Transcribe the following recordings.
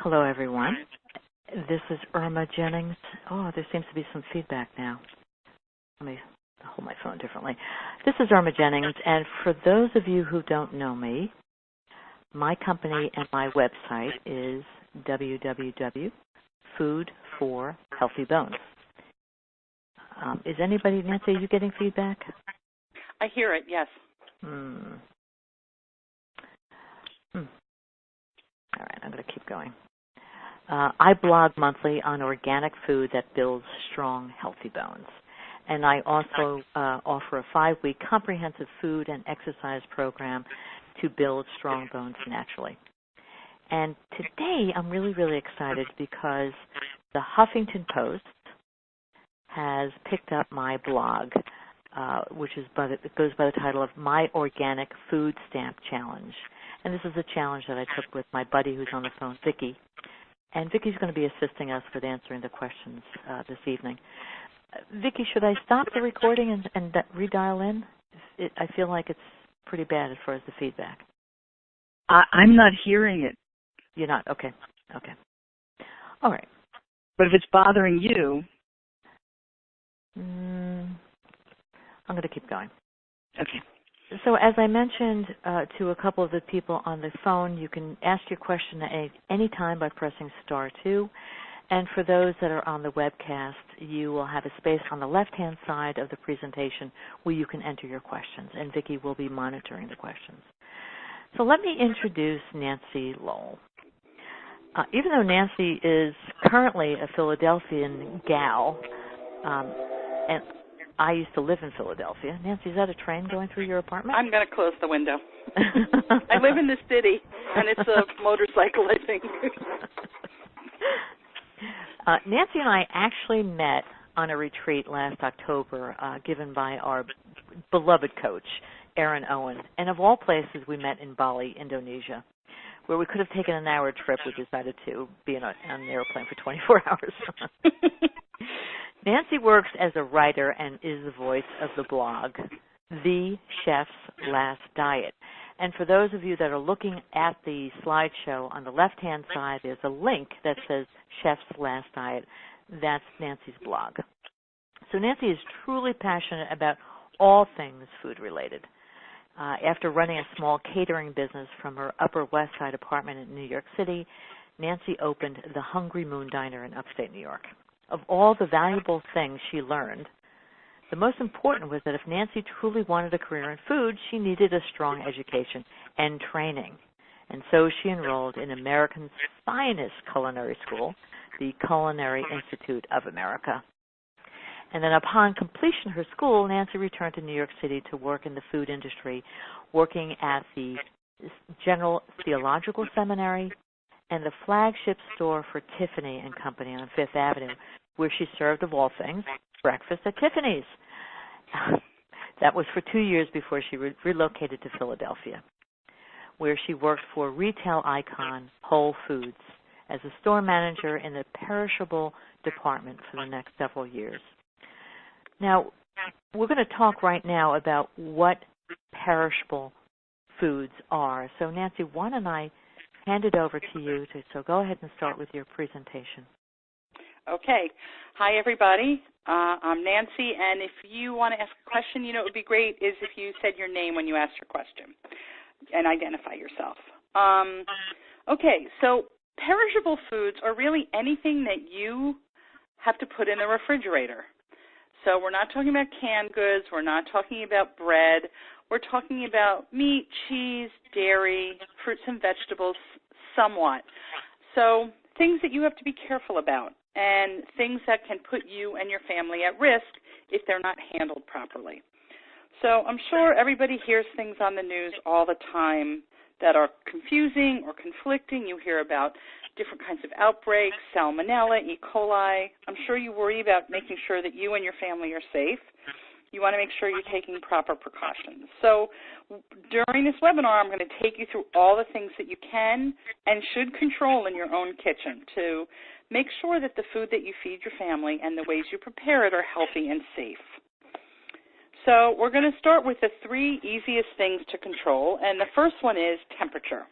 Hello, everyone. This is Irma Jennings. Oh, there seems to be some feedback now. Let me hold my phone differently. This is Irma Jennings, and for those of you who don't know me, my company and my website is www.foodforhealthybones. Is anybody, Nancy, are you getting feedback? I hear it, yes. All right, I'm going to keep going. I blog monthly on organic food that builds strong, healthy bones. And I also offer a 5-week comprehensive food and exercise program to build strong bones naturally. And today I'm really, really excited because the Huffington Post has picked up my blog, which is it goes by the title of My Organic Food Stamp Challenge. And this is a challenge that I took with my buddy who's on the phone, Vicki. And Vicki's going to be assisting us with answering the questions this evening. Vicki, should I stop the recording and redial in? I feel like it's pretty bad as far as the feedback. I'm not hearing it. You're not? Okay. All right. But if it's bothering you... I'm going to keep going. Okay. So as I mentioned to a couple of the people on the phone, you can ask your question at any time by pressing *2. And for those that are on the webcast, you will have a space on the left-hand side of the presentation where you can enter your questions, and Vicki will be monitoring the questions. So let me introduce Nancy Lowell. Even though Nancy is currently a Philadelphian gal, and I used to live in Philadelphia. Nancy, is that a train going through your apartment? I'm going to close the window. I live in the city, and it's a motorcycle, I think. Nancy and I actually met on a retreat last October given by our beloved coach, Aaron Owen. And of all places, we met in Bali, Indonesia, where we could have taken an hour trip. We decided to be on an airplane for 24 hours. Nancy works as a writer and is the voice of the blog, The Chef's Last Diet. And for those of you that are looking at the slideshow, on the left-hand side, there's a link that says Chef's Last Diet. That's Nancy's blog. So Nancy is truly passionate about all things food-related. After running a small catering business from her Upper West Side apartment in New York City, Nancy opened the Hungry Moon Diner in upstate New York. Of all the valuable things she learned, the most important was that if Nancy truly wanted a career in food, she needed a strong education and training. And so she enrolled in America's finest culinary school, the Culinary Institute of America. And then upon completion of her school, Nancy returned to New York City to work in the food industry, working at the General Theological Seminary and the flagship store for Tiffany and Company on Fifth Avenue, where she served, of all things, breakfast at Tiffany's. That was for 2 years before she relocated to Philadelphia, where she worked for retail icon Whole Foods as a store manager in the perishable department for the next several years. Now, we're going to talk right now about what perishable foods are. So, Nancy, why don't I hand it over to you. So go ahead and start with your presentation. Okay. Hi, everybody. I'm Nancy, and if you want to ask a question, it would be great is if you said your name when you asked your question and identify yourself. Okay, so perishable foods are really anything that you have to put in the refrigerator. So we're not talking about canned goods. We're not talking about bread. We're talking about meat, cheese, dairy, fruits and vegetables, somewhat. So things that you have to be careful about and things that can put you and your family at risk if they're not handled properly. So I'm sure everybody hears things on the news all the time that are confusing or conflicting. You hear about different kinds of outbreaks, salmonella, E. coli. I'm sure you worry about making sure that you and your family are safe. You want to make sure you're taking proper precautions. So during this webinar, I'm going to take you through all the things that you can and should control in your own kitchen to make sure that the food that you feed your family and the ways you prepare it are healthy and safe. So we're going to start with the 3 easiest things to control, and the first one is temperature.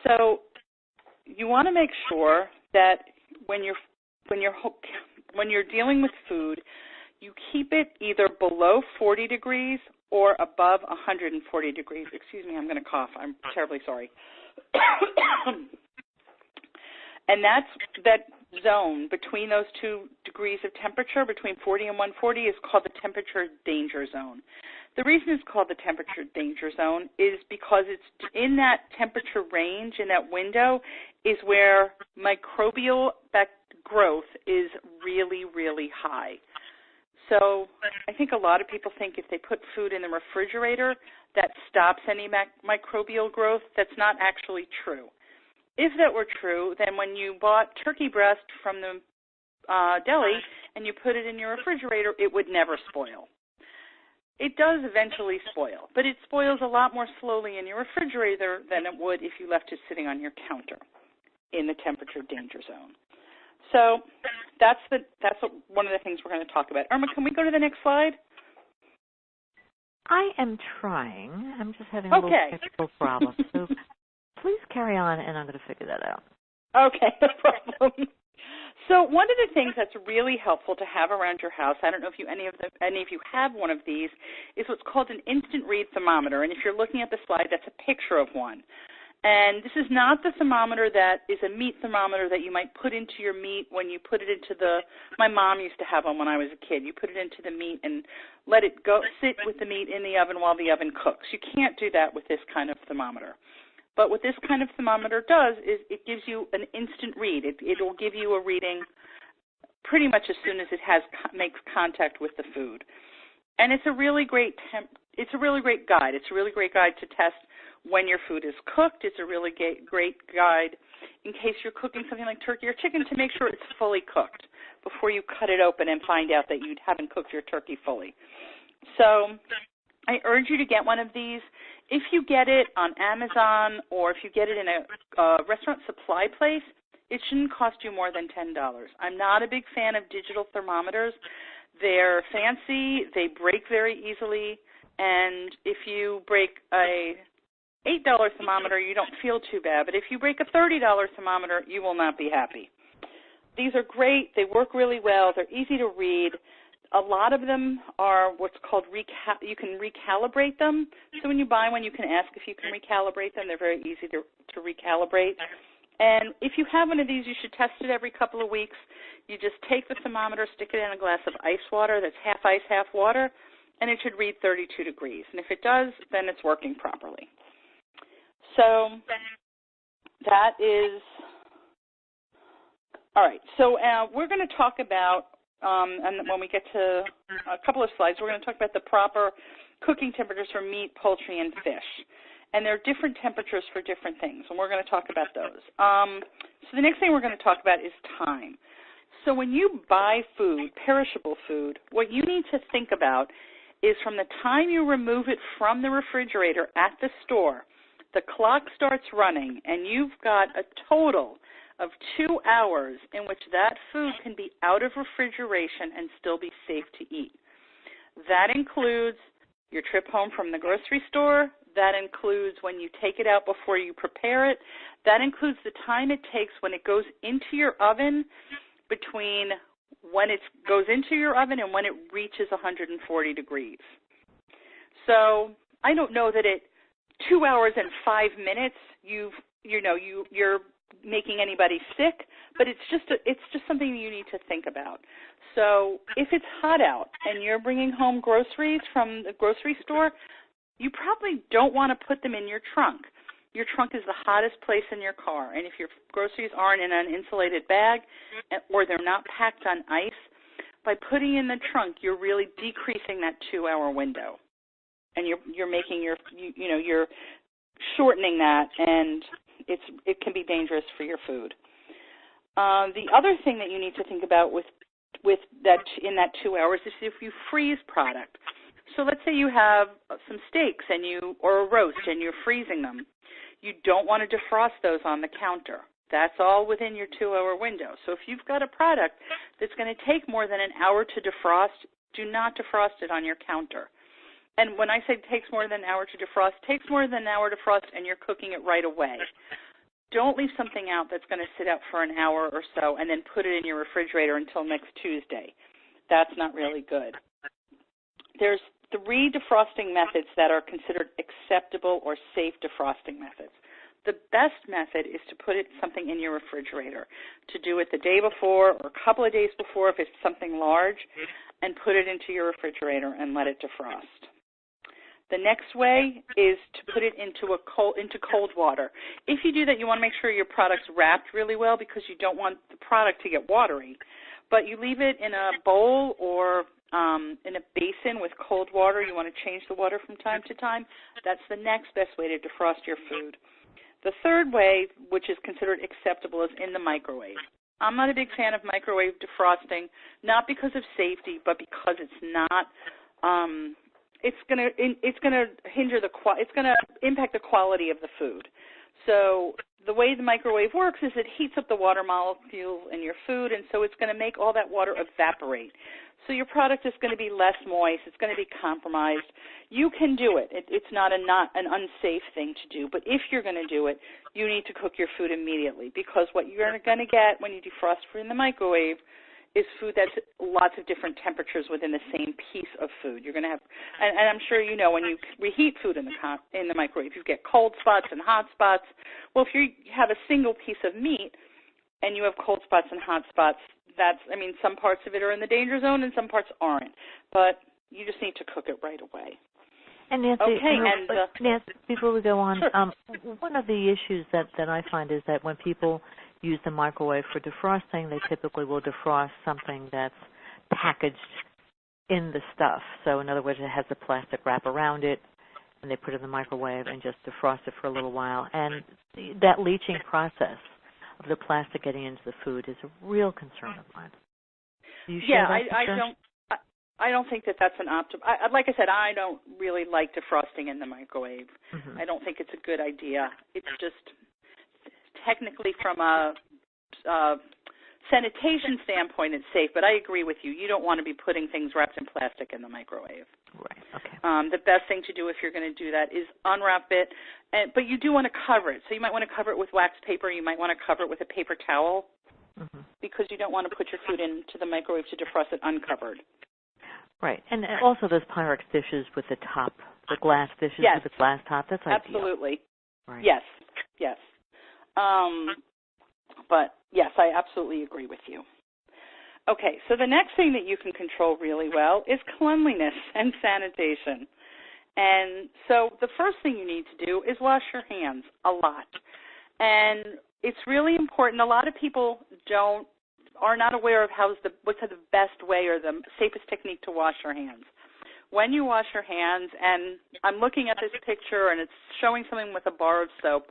So you want to make sure that when you're dealing with food, you keep it either below 40 degrees or above 140 degrees. Excuse me, I'm going to cough. I'm terribly sorry. And that zone between those 2 degrees of temperature, between 40 and 140, is called the temperature danger zone. The reason it's called the temperature danger zone is because it's in that temperature range, in that window, is where microbial growth is really, really high. So I think a lot of people think if they put food in the refrigerator, that stops any microbial growth. That's not actually true. If that were true, then when you bought turkey breast from the deli and you put it in your refrigerator, it would never spoil. It does eventually spoil, but it spoils a lot more slowly in your refrigerator than it would if you left it sitting on your counter in the temperature danger zone. So that's one of the things we're going to talk about. Irma, can we go to the next slide? I am trying. I'm just having a little technical problem. So please carry on, and I'm going to figure that out. Okay, no problem. So one of the things that's really helpful to have around your house, I don't know if any of you have one of these, is what's called an instant read thermometer. And if you're looking at the slide, that's a picture of one. And this is not the thermometer that is a meat thermometer that you might put into your meat when you put it into my mom used to have them when I was a kid. You put it into the meat and let it sit with the meat in the oven while the oven cooks. You can't do that with this kind of thermometer. But what this kind of thermometer does is it gives you an instant read. It will give you a reading pretty much as soon as it makes contact with the food. And it's a really great guide. It's a really great guide to test when your food is cooked. It's a really great guide in case you're cooking something like turkey or chicken to make sure it's fully cooked before you cut it open and find out that you haven't cooked your turkey fully. So I urge you to get one of these. If you get it on Amazon or if you get it in a restaurant supply place, it shouldn't cost you more than $10. I'm not a big fan of digital thermometers. They're fancy, they break very easily, and if you break a $8 thermometer, you don't feel too bad, but if you break a $30 thermometer, you will not be happy. These are great. They work really well. They're easy to read. A lot of them are what's called you can recalibrate them. So when you buy one, you can ask if you can recalibrate them. They're very easy to recalibrate. And if you have one of these, you should test it every couple of weeks. You just take the thermometer, stick it in a glass of ice water that's half ice, half water, and it should read 32 degrees. And if it does, then it's working properly. So that is all right. So we're going to talk about, and when we get to a couple of slides, we're going to talk about the proper cooking temperatures for meat, poultry, and fish. And there are different temperatures for different things, and we're going to talk about those. So the next thing we're going to talk about is time. So when you buy food, perishable food, what you need to think about is from the time you remove it from the refrigerator at the store, the clock starts running, and you've got a total of 2 hours in which that food can be out of refrigeration and still be safe to eat. That includes your trip home from the grocery store. That includes when you take it out before you prepare it. That includes the time it takes when it goes into your oven between when it goes into your oven and when it reaches 140 degrees. So I don't know that at 2 hours and 5 minutes you're making anybody sick, but it's just something you need to think about. So if it's hot out and you're bringing home groceries from the grocery store, you probably don't want to put them in your trunk. Your trunk is the hottest place in your car, and if your groceries aren't in an insulated bag or they're not packed on ice, by putting in the trunk, you're really decreasing that 2 hour window, and you're making you're shortening that, and it can be dangerous for your food. The other thing that you need to think about with that in that 2 hours is if you freeze product. So let's say you have some steaks or a roast and you're freezing them. You don't want to defrost those on the counter. That's all within your 2 hour window. So if you've got a product that's going to take more than an hour to defrost, do not defrost it on your counter. And when I say takes more than an hour to defrost, takes more than an hour to defrost and you're cooking it right away. don't leave something out that's going to sit out for an hour or so and then put it in your refrigerator until next Tuesday. That's not really good. There's 3 defrosting methods that are considered acceptable or safe defrosting methods. The best method is to put something in your refrigerator, to do it the day before or a couple of days before if it's something large, and put it into your refrigerator and let it defrost. The next way is to put it into cold water. If you do that, you want to make sure your product's wrapped really well because you don't want the product to get watery. But you leave it in a bowl or in a basin with cold water. You want to change the water from time to time. That's the next best way to defrost your food. The third way, which is considered acceptable, is in the microwave. I'm not a big fan of microwave defrosting, not because of safety, but because it's not. It's going to impact the quality of the food. So the way the microwave works is it heats up the water molecules in your food, and so it's going to make all that water evaporate. So your product is going to be less moist. It's going to be compromised. You can do it. It's not an unsafe thing to do. But if you're going to do it, you need to cook your food immediately because what you're going to get when you defrost food in the microwave is food that's lots of different temperatures within the same piece of food. You're going to have, and I'm sure you know, when you reheat food in the microwave, you get cold spots and hot spots. Well, if you have a single piece of meat and you have cold spots and hot spots, some parts of it are in the danger zone and some parts aren't. But you just need to cook it right away. And Nancy, Nancy, before we go on, sure. One of the issues that I find is that when people use the microwave for defrosting, they typically will defrost something that's packaged in the stuff. So in other words, it has a plastic wrap around it, and they put it in the microwave and just defrost it for a little while. And that leaching process of the plastic getting into the food is a real concern of mine. Do you share that concern? I don't think that's an option. Like I said, I don't really like defrosting in the microwave. Mm-hmm. I don't think it's a good idea. It's just technically from a sanitation standpoint, it's safe, but I agree with you. You don't want to be putting things wrapped in plastic in the microwave. Right, okay. The best thing to do if you're going to do that is unwrap it, but you do want to cover it. So you might want to cover it with wax paper. You might want to cover it with a paper towel because you don't want to put your food into the microwave to defrost it uncovered. Right, and also those Pyrex dishes with the top, the glass dishes with the glass top, that's ideal. Absolutely. Right. Yes. But, yes, I absolutely agree with you. Okay, so the next thing that you can control really well is cleanliness and sanitation. And so the first thing you need to do is wash your hands a lot. And it's really important. A lot of people are not aware of what's the best way or the safest technique to wash your hands. When you wash your hands, and I'm looking at this picture and it's showing something with a bar of soap,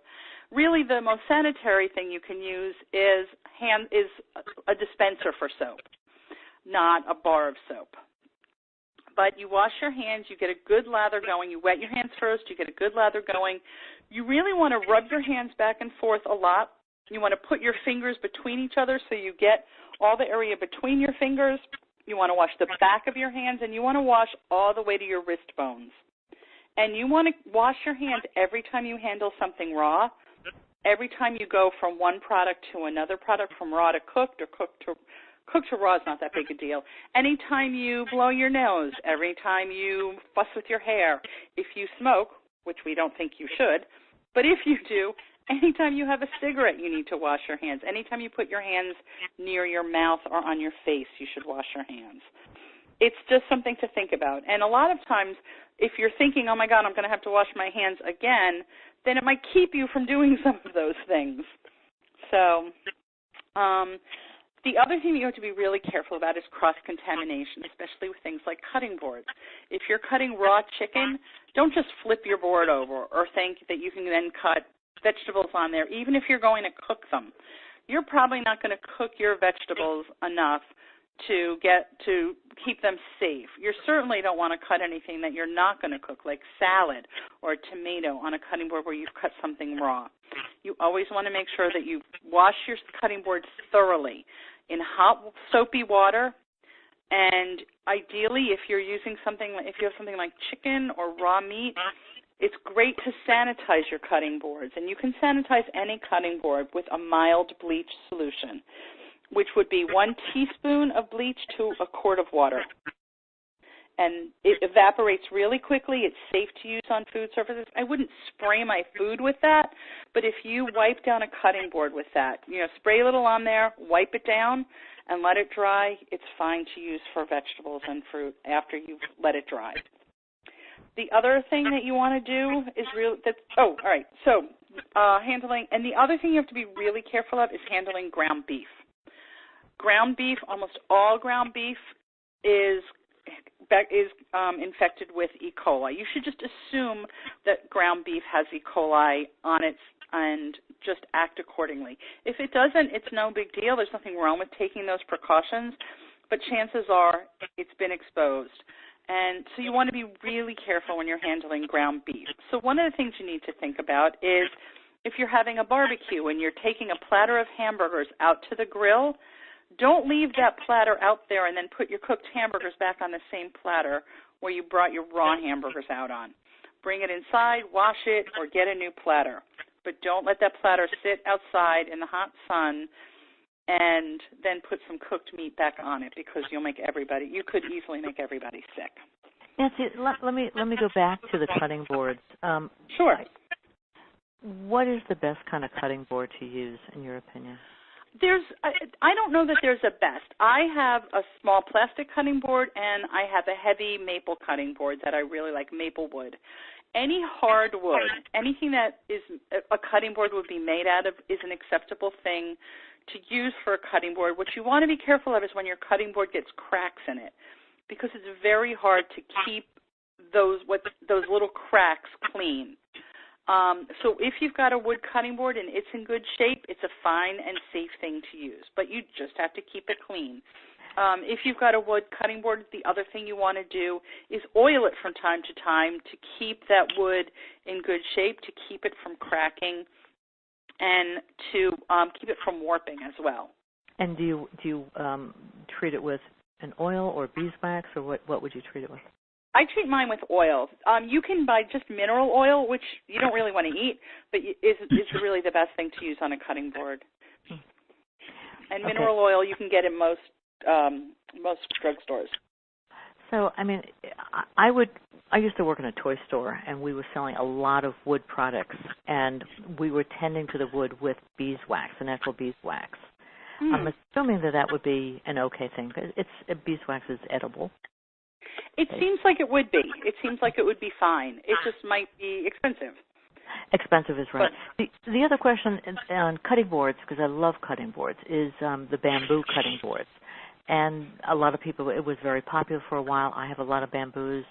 really the most sanitary thing you can use is a dispenser for soap, not a bar of soap. But you wash your hands, you get a good lather going, you wet your hands first, you get a good lather going. You really want to rub your hands back and forth a lot. You want to put your fingers between each other so you get all the area between your fingers. You want to wash the back of your hands, and you want to wash all the way to your wrist bones. And you want to wash your hands every time you handle something raw, every time you go from one product to another product, from raw to cooked or cooked to raw is not that big a deal. Anytime you blow your nose, every time you fuss with your hair, if you smoke, which we don't think you should, but if you do, anytime you have a cigarette, you need to wash your hands. Anytime you put your hands near your mouth or on your face, you should wash your hands. It's just something to think about. And a lot of times, if you're thinking, oh, my God, I'm going to have to wash my hands again, then it might keep you from doing some of those things. So the other thing you have to be really careful about is cross-contamination, especially with things like cutting boards. If you're cutting raw chicken, don't just flip your board over or think that you can then cut vegetables on there, even if you're going to cook them. You're probably not going to cook your vegetables enough to keep them safe. You certainly don't want to cut anything that you're not going to cook, like salad or tomato on a cutting board where you've cut something raw. You always want to make sure that you wash your cutting boards thoroughly in hot, soapy water. And ideally, if you have something like chicken or raw meat, it's great to sanitize your cutting boards, and you can sanitize any cutting board with a mild bleach solution, which would be 1 teaspoon of bleach to a quart of water. And it evaporates really quickly. It's safe to use on food surfaces. I wouldn't spray my food with that, but if you wipe down a cutting board with that, spray a little on there, wipe it down, and let it dry, it's fine to use for vegetables and fruit after you've let it dry. The other thing that you want to do is handling, and the other thing you have to be really careful of is handling ground beef. Ground beef, almost all ground beef is infected with E. coli. You should just assume that ground beef has E. coli on it and just act accordingly. If it doesn't, it's no big deal. There's nothing wrong with taking those precautions, but chances are it's been exposed. And so you want to be really careful when you're handling ground beef. So one of the things you need to think about is if you're having a barbecue and you're taking a platter of hamburgers out to the grill, don't leave that platter out there and then put your cooked hamburgers back on the same platter where you brought your raw hamburgers out on. Bring it inside, wash it, or get a new platter. But don't let that platter sit outside in the hot sun and then put some cooked meat back on it, because you could easily make everybody sick. Nancy, let me go back to the cutting boards. Sure. What is the best kind of cutting board to use, in your opinion? I don't know that there's a best. I have a small plastic cutting board, and I have a heavy maple cutting board that I really like, maple wood. Any hard wood, anything that is a cutting board would be made out of, is an acceptable thing to use for a cutting board. What you want to be careful of is when your cutting board gets cracks in it, because it's very hard to keep those little cracks clean. So if you've got a wood cutting board and it's in good shape, it's a fine and safe thing to use, but you just have to keep it clean. If you've got a wood cutting board, the other thing you want to do is oil it from time to time to keep that wood in good shape, to keep it from cracking, and to keep it from warping as well. And do you treat it with an oil or beeswax, or what would you treat it with? I treat mine with oil. You can buy just mineral oil, which you don't really want to eat, but is really the best thing to use on a cutting board. And mineral oil you can get in most drugstores. So, I used to work in a toy store, and we were selling a lot of wood products, and we were tending to the wood with beeswax, the natural beeswax. I'm assuming that would be an okay thing, because beeswax is edible. It seems like it would be. It seems like it would be fine. It just might be expensive. Expensive is right. The other question on cutting boards, because I love cutting boards, is the bamboo cutting boards. And a lot of people, it was very popular for a while. I have a lot of bamboos.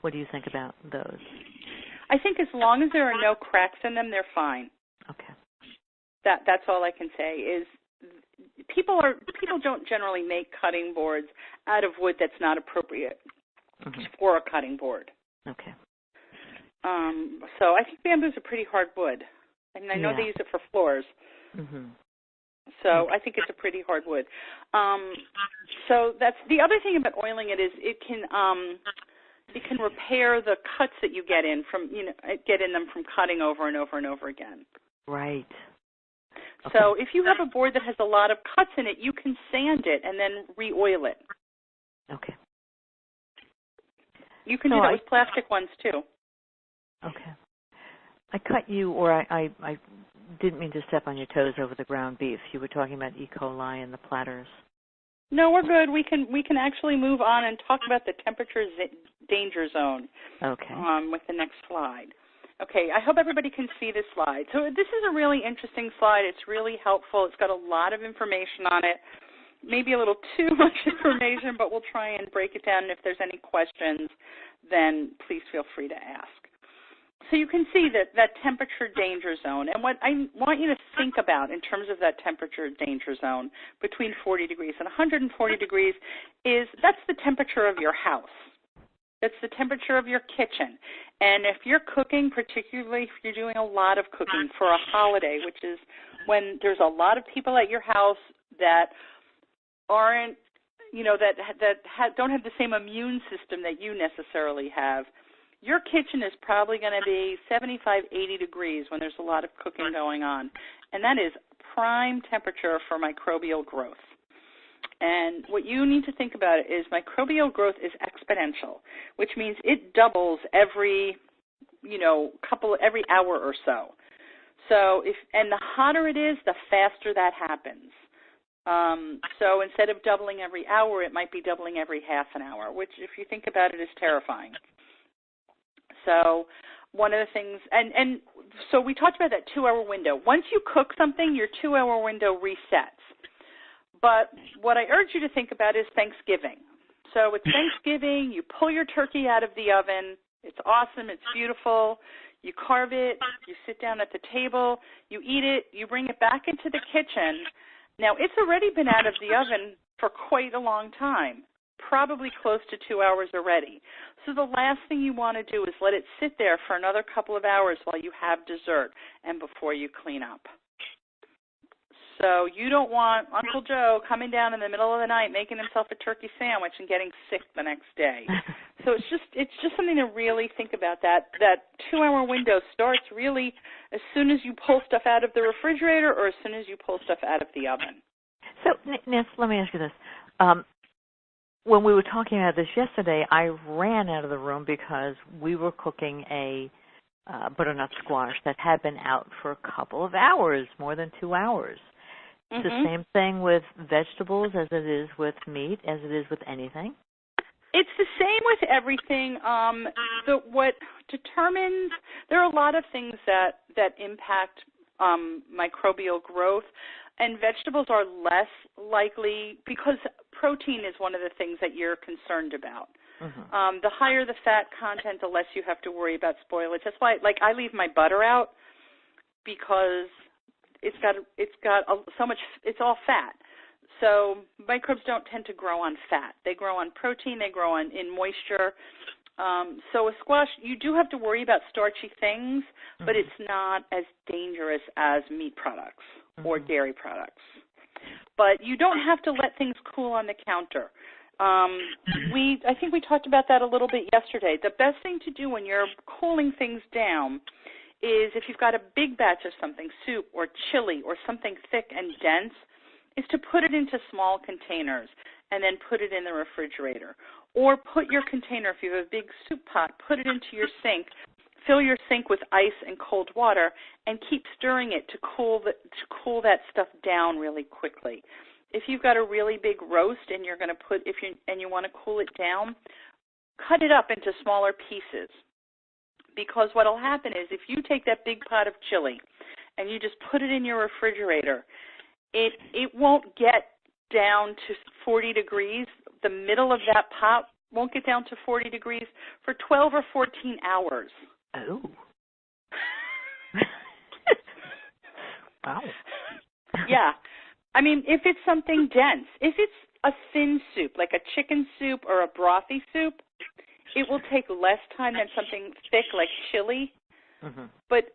What do you think about those? I think as long as there are no cracks in them, they're fine. Okay. That's all I can say is people don't generally make cutting boards out of wood that's not appropriate for a cutting board. Okay. So I think bamboo is a pretty hard wood. I know they use it for floors. So I think it's a pretty hard wood. So that's the other thing about oiling it is it can repair the cuts that you get in them from cutting over and over and over again. Right. Okay. So if you have a board that has a lot of cuts in it, you can sand it and then re-oil it. Okay. You can do that with plastic ones too. Okay. I cut you, or I didn't mean to step on your toes over the ground beef. You were talking about E. coli and the platters. No, we're good. We can actually move on and talk about the temperature danger zone. Okay. With the next slide. Okay, I hope everybody can see this slide. So this is a really interesting slide. It's really helpful. It's got a lot of information on it. Maybe a little too much information, but we'll try and break it down. And if there's any questions, then please feel free to ask. So you can see that temperature danger zone. And what I want you to think about in terms of that temperature danger zone between 40 degrees and 140 degrees is that's the temperature of your house. That's the temperature of your kitchen. And if you're cooking, particularly if you're doing a lot of cooking for a holiday, which is when there's a lot of people at your house that aren't, that don't have the same immune system that you necessarily have, your kitchen is probably going to be 75, 80 degrees when there's a lot of cooking going on. And that is prime temperature for microbial growth. And what you need to think about is microbial growth is exponential, which means it doubles every hour or so. So and the hotter it is, the faster that happens. So instead of doubling every hour, it might be doubling every half an hour, which if you think about it is terrifying. So one of the things, and so we talked about that 2-hour window. Once you cook something, your 2-hour window resets. But what I urge you to think about is Thanksgiving. So it's Thanksgiving, you pull your turkey out of the oven. It's awesome, it's beautiful. You carve it, you sit down at the table, you eat it, you bring it back into the kitchen. Now, it's already been out of the oven for quite a long time, probably close to 2 hours already. So the last thing you want to do is let it sit there for another couple of hours while you have dessert and before you clean up. So you don't want Uncle Joe coming down in the middle of the night making himself a turkey sandwich and getting sick the next day. So it's just something to really think about. That 2-hour window starts really as soon as you pull stuff out of the refrigerator or as soon as you pull stuff out of the oven. So, Nancy, let me ask you this. When we were talking about this yesterday, I ran out of the room because we were cooking a butternut squash that had been out for a couple of hours, more than 2 hours. It's the same thing with vegetables as it is with meat, as it is with anything? It's the same with everything. What determines, there are a lot of things that impact microbial growth, and vegetables are less likely because protein is one of the things that you're concerned about. The higher the fat content, the less you have to worry about spoilage. That's why, I leave my butter out because it's got so much. It's all fat. So microbes don't tend to grow on fat. They grow on protein. They grow in moisture. So a squash, you do have to worry about starchy things, but it's not as dangerous as meat products or dairy products. But you don't have to let things cool on the counter. I think we talked about that a little bit yesterday. The best thing to do when you're cooling things down is if you've got a big batch of something, soup or chili or something thick and dense, is to put it into small containers and then put it in the refrigerator. Or put your container, if you have a big soup pot, put it into your sink, fill your sink with ice and cold water, and keep stirring it to cool that stuff down really quickly. If you've got a really big roast and you're going to you want to cool it down, cut it up into smaller pieces. Because what will happen is if you take that big pot of chili and you just put it in your refrigerator, it won't get down to 40 degrees. The middle of that pot won't get down to 40 degrees for 12 or 14 hours. Oh. Wow. Yeah. I mean, if it's something dense, if it's a thin soup, like a chicken soup or a brothy soup, it will take less time than something thick like chili. But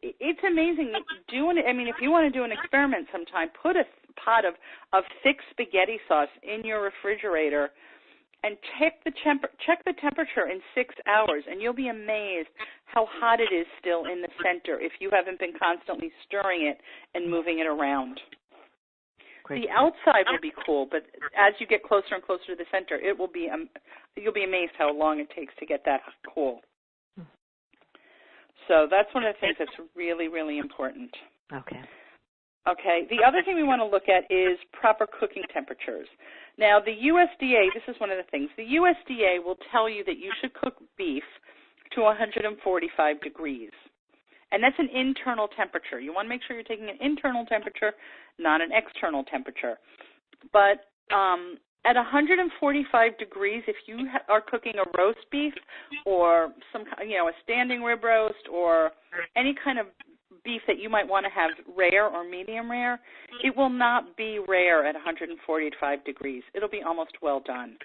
it's amazing. If you want to do an experiment sometime, put a pot of thick spaghetti sauce in your refrigerator and check the temperature in 6 hours, and you'll be amazed how hot it is still in the center if you haven't been constantly stirring it and moving it around. Great. The outside will be cool, but as you get closer and closer to the center, you'll be amazed how long it takes to get that cool. So that's one of the things that's really, really important. Okay. The other thing we want to look at is proper cooking temperatures. Now, the USDA, this is one of the things, the USDA will tell you that you should cook beef to 145 degrees. And that's an internal temperature. You want to make sure you're taking an internal temperature, not an external temperature. But at 145 degrees, if you are cooking a roast beef or a standing rib roast or any kind of beef that you might want to have rare or medium rare, it will not be rare at 145 degrees. It'll be almost well done.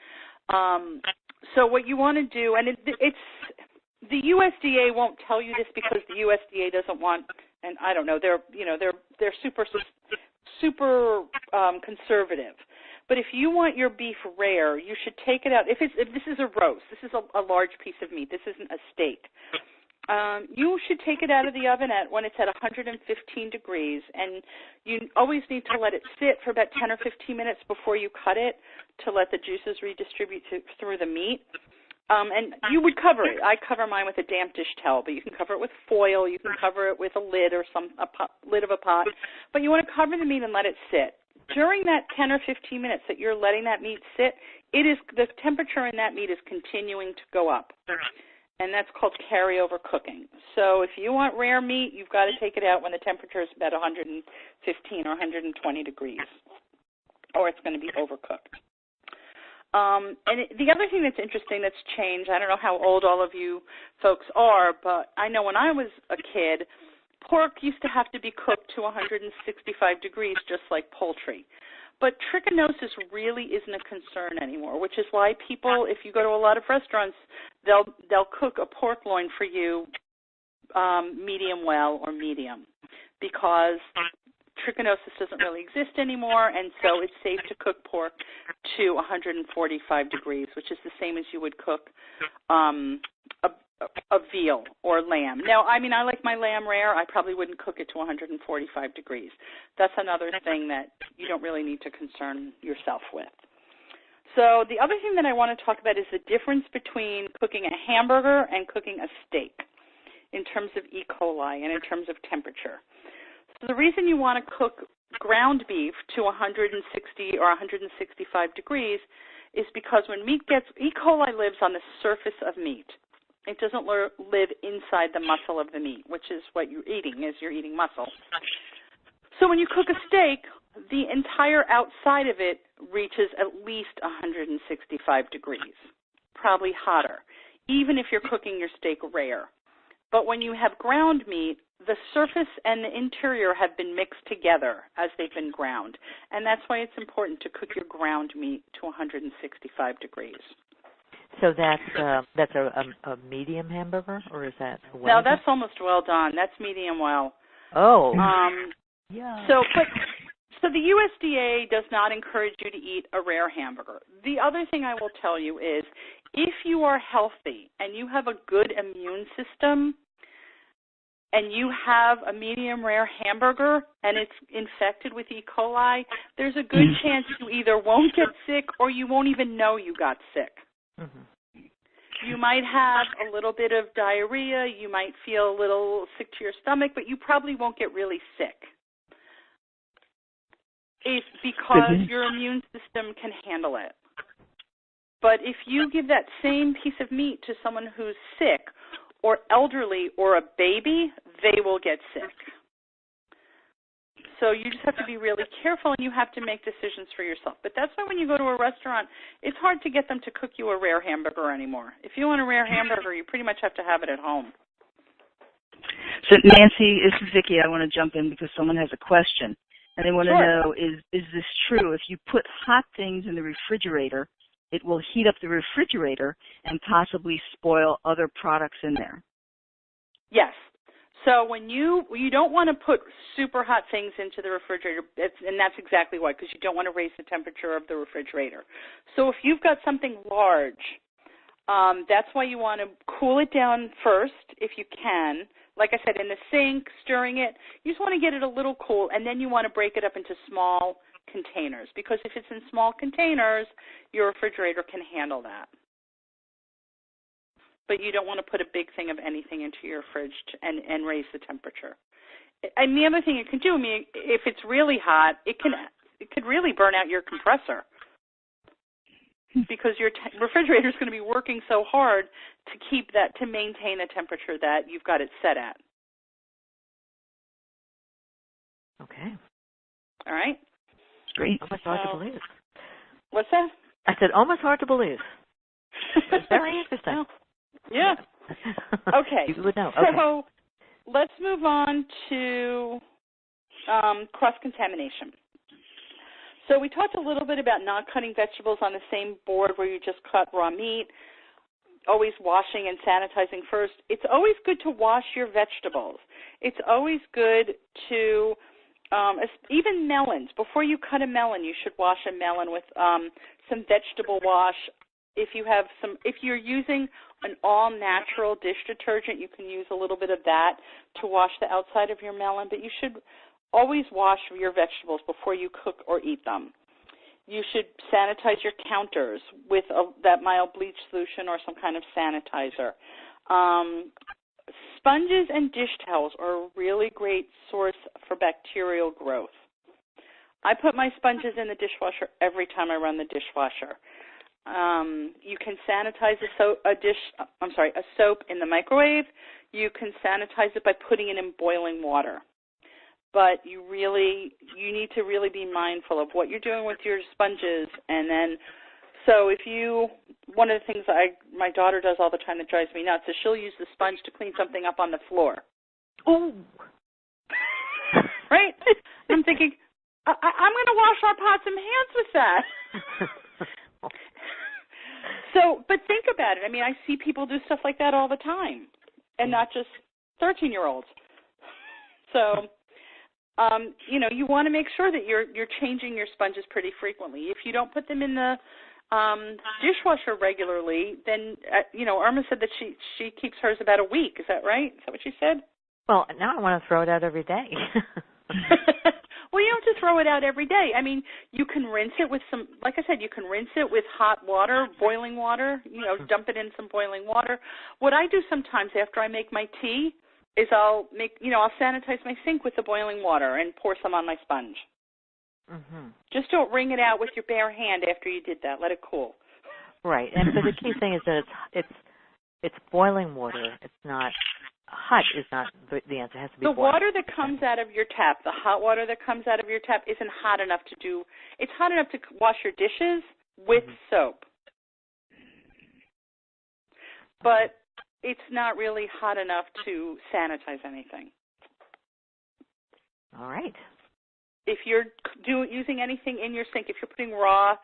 So what you want to do, and it's the USDA won't tell you this because the USDA doesn't want, and I don't know, they're super conservative. But if you want your beef rare, you should take it out. If this is a roast, this is a large piece of meat. This isn't a steak. You should take it out of the oven when it's at 115 degrees, and you always need to let it sit for about 10 or 15 minutes before you cut it to let the juices redistribute through the meat. And you would cover it. I cover mine with a damp dish towel, but you can cover it with foil. You can cover it with a lid or lid of a pot. But you want to cover the meat and let it sit. During that 10 or 15 minutes that you're letting that meat sit, the temperature in that meat is continuing to go up. And that's called carryover cooking. So if you want rare meat, you've got to take it out when the temperature is about 115 or 120 degrees, or it's going to be overcooked. The other thing that's interesting that's changed, I don't know how old all of you folks are, but I know when I was a kid, pork used to have to be cooked to 165 degrees just like poultry. But trichinosis really isn't a concern anymore, which is why people, if you go to a lot of restaurants, they'll cook a pork loin for you medium well or medium, because trichinosis doesn't really exist anymore, and so it's safe to cook pork to 145 degrees, which is the same as you would cook a veal or lamb. Now, I mean, I like my lamb rare. I probably wouldn't cook it to 145 degrees. That's another thing that you don't really need to concern yourself with. So the other thing that I want to talk about is the difference between cooking a hamburger and cooking a steak in terms of E. coli and in terms of temperature. So the reason you want to cook ground beef to 160 or 165 degrees is because when meat E. coli lives on the surface of meat. It doesn't live inside the muscle of the meat, which is what you're eating, is you're eating muscle. So when you cook a steak, the entire outside of it reaches at least 165 degrees, probably hotter, even if you're cooking your steak rare. But when you have ground meat, the surface and the interior have been mixed together as they've been ground, and that's why it's important to cook your ground meat to 165 degrees. So that's a medium hamburger, or is that a well? No, that's almost well done. That's medium well. Oh. Yeah. So the USDA does not encourage you to eat a rare hamburger. The other thing I will tell you is, if you are healthy and you have a good immune system, and you have a medium rare hamburger and it's infected with E. coli, there's a good chance you either won't get sick or you won't even know you got sick. Mm-hmm. You might have a little bit of diarrhea, you might feel a little sick to your stomach, but you probably won't get really sick. It's because your immune system can handle it. But if you give that same piece of meat to someone who's sick or elderly or a baby, they will get sick. So you just have to be really careful, and you have to make decisions for yourself. But that's why when you go to a restaurant, it's hard to get them to cook you a rare hamburger anymore. If you want a rare hamburger, you pretty much have to have it at home. So, Nancy, this is Vicki. I want to jump in because someone has a question. And they want to know, is this true? If you put hot things in the refrigerator, it will heat up the refrigerator and possibly spoil other products in there. Yes. So when you don't want to put super hot things into the refrigerator, and that's exactly why, because you don't want to raise the temperature of the refrigerator. So if you've got something large, that's why you want to cool it down first if you can. Like I said, in the sink, stirring it. You just want to get it a little cool, and then you want to break it up into small containers, because if it's in small containers, your refrigerator can handle that. But you don't want to put a big thing of anything into your fridge and raise the temperature. And the other thing you can do, I mean, if it's really hot, it could really burn out your compressor, because your refrigerator is going to be working so hard to maintain the temperature that you've got it set at. Okay. All right. Great. Almost hard to believe. What's that? I said almost hard to believe. Very interesting. Oh. Yeah. Okay. You would know. Okay. So let's move on to cross-contamination. So we talked a little bit about not cutting vegetables on the same board where you just cut raw meat, always washing and sanitizing first. It's always good to wash your vegetables. It's always good to Even melons. Before you cut a melon, you should wash a melon with some vegetable wash. If you're using an all-natural dish detergent, you can use a little bit of that to wash the outside of your melon, but you should always wash your vegetables before you cook or eat them. You should sanitize your counters with that mild bleach solution or some kind of sanitizer. Sponges and dish towels are a really great source for bacterial growth. I put my sponges in the dishwasher every time I run the dishwasher. You can sanitize a soap in the microwave. You can sanitize it by putting it in boiling water. But you need to really be mindful of what you're doing with your sponges. And then, so one of the things my daughter does all the time that drives me nuts is she'll use the sponge to clean something up on the floor. Oh. Right? I'm thinking, I'm going to wash our pots and pans with that. So, but think about it. I mean, I see people do stuff like that all the time, and not just 13-year-olds. So, you want to make sure that you're changing your sponges pretty frequently. If you don't put them in the dishwasher regularly, then Irma said that she keeps hers about a week. Is that right? Is that what she said? Well, now I want to throw it out every day. Well, you don't have to throw it out every day. I mean, you can rinse it with like I said, you can rinse it with hot water, boiling water, dump it in some boiling water. What I do sometimes after I make my tea is I'll sanitize my sink with the boiling water and pour some on my sponge. Mm-hmm. Just don't wring it out with your bare hand after you did that. Let it cool. Right. And so the key thing is that it's boiling water. It's not hot. Is not the answer. It has to be the boiling. Water that comes out of your tap, the hot water that comes out of your tap, isn't hot enough to do. It's hot enough to wash your dishes with soap, but it's not really hot enough to sanitize anything. All right. If you're using anything in your sink, if you're putting raw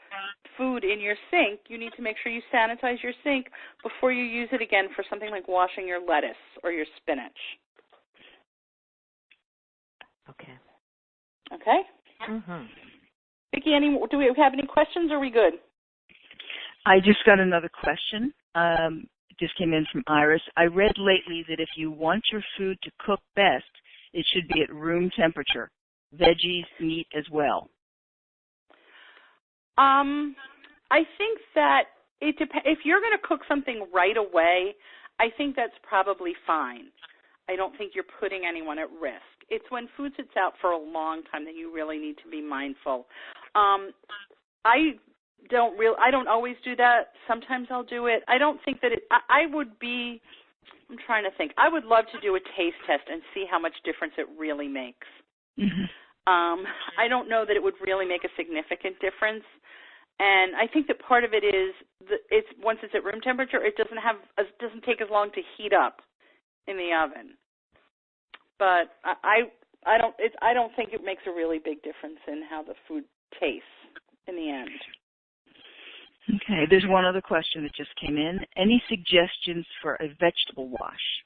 food in your sink, you need to make sure you sanitize your sink before you use it again for something like washing your lettuce or your spinach. Okay? Mm-hmm. Vicki, do we have any questions, or are we good? I just got another question. It just came in from Iris. I read lately that if you want your food to cook best, it should be at room temperature. Veggies, meat as well. I think that it depends. If you're going to cook something right away, I think that's probably fine. I don't think you're putting anyone at risk. It's when food sits out for a long time that you really need to be mindful. I don't always do that. Sometimes I'll do it. I don't think that I'm trying to think. I would love to do a taste test and see how much difference it really makes. Mm-hmm. I don't know that it would really make a significant difference, and I think that part of it is once it's at room temperature, it doesn't take as long to heat up in the oven. But I don't think it makes a really big difference in how the food tastes in the end. Okay, there's one other question that just came in. Any suggestions for a vegetable wash?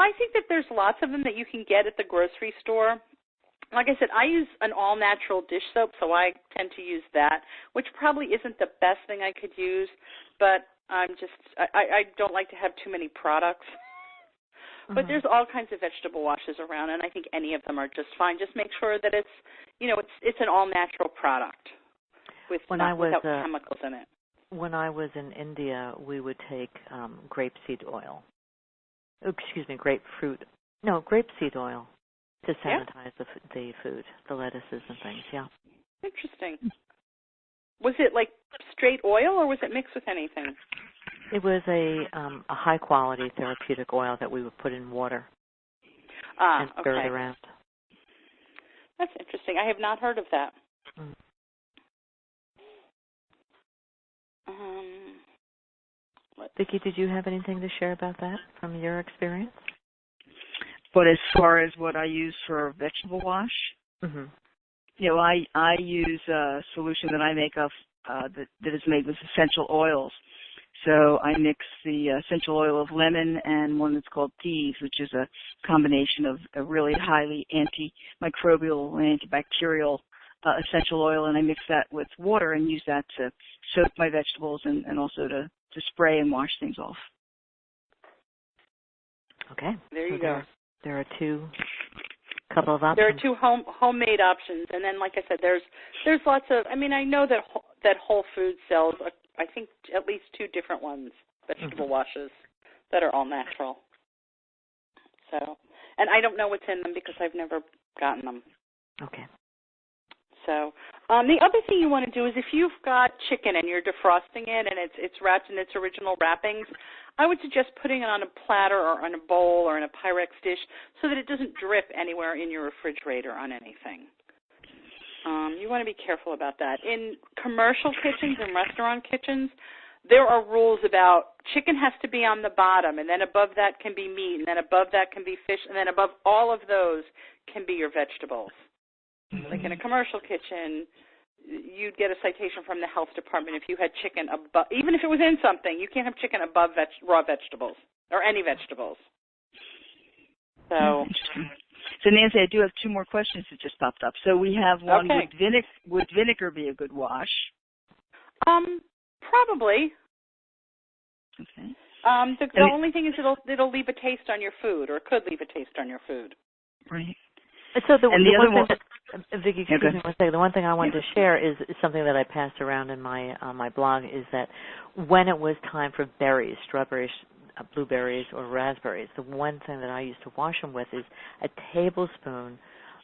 I think that there's lots of them that you can get at the grocery store. Like I said, I use an all-natural dish soap, so I tend to use that, which probably isn't the best thing I could use, but I don't like to have too many products. Mm-hmm. But there's all kinds of vegetable washes around, and I think any of them are just fine. Just make sure that it's an all-natural product without chemicals in it. When I was in India, we would take grapeseed oil. Grapeseed oil to sanitize the food, the lettuces and things, yeah. Interesting. Was it like straight oil, or was it mixed with anything? It was a high-quality therapeutic oil that we would put in water and stir it around. That's interesting. I have not heard of that. Mm. Vicki, did you have anything to share about that from your experience? But as far as what I use for vegetable wash, mm-hmm. I use a solution that I make that is made with essential oils. So I mix the essential oil of lemon and one that's called Thieves, which is a combination of a really highly antimicrobial and antibacterial essential oil, and I mix that with water and use that to soak my vegetables and also to spray and wash things off. Okay. There you go. There are couple of options. There are two homemade options, and then, like I said, there's lots of. I mean, I know that Whole Foods sells, I think, at least 2 different ones, vegetable washes that are all natural. So, and I don't know what's in them because I've never gotten them. Okay. So, the other thing you want to do is if you've got chicken and you're defrosting it and it's wrapped in its original wrappings, I would suggest putting it on a platter or on a bowl or in a Pyrex dish so that it doesn't drip anywhere in your refrigerator on anything. You want to be careful about that. In commercial kitchens and restaurant kitchens, there are rules about chicken has to be on the bottom, and then above that can be meat, and then above that can be fish, and then above all of those can be your vegetables. Like in a commercial kitchen, you'd get a citation from the health department if you had chicken above, even if it was in something, you can't have chicken above raw vegetables or any vegetables. So, Nancy, I do have 2 more questions that just popped up. So we have one, would vinegar be a good wash? Probably. Okay. The only thing is it'll leave a taste on your food, or it could leave a taste on your food. Right. So the one thing, Vicki, excuse me one second. The one thing I wanted to share is something that I passed around in my on my blog is that when it was time for berries, strawberries, blueberries, or raspberries, the one thing that I used to wash them with is a tablespoon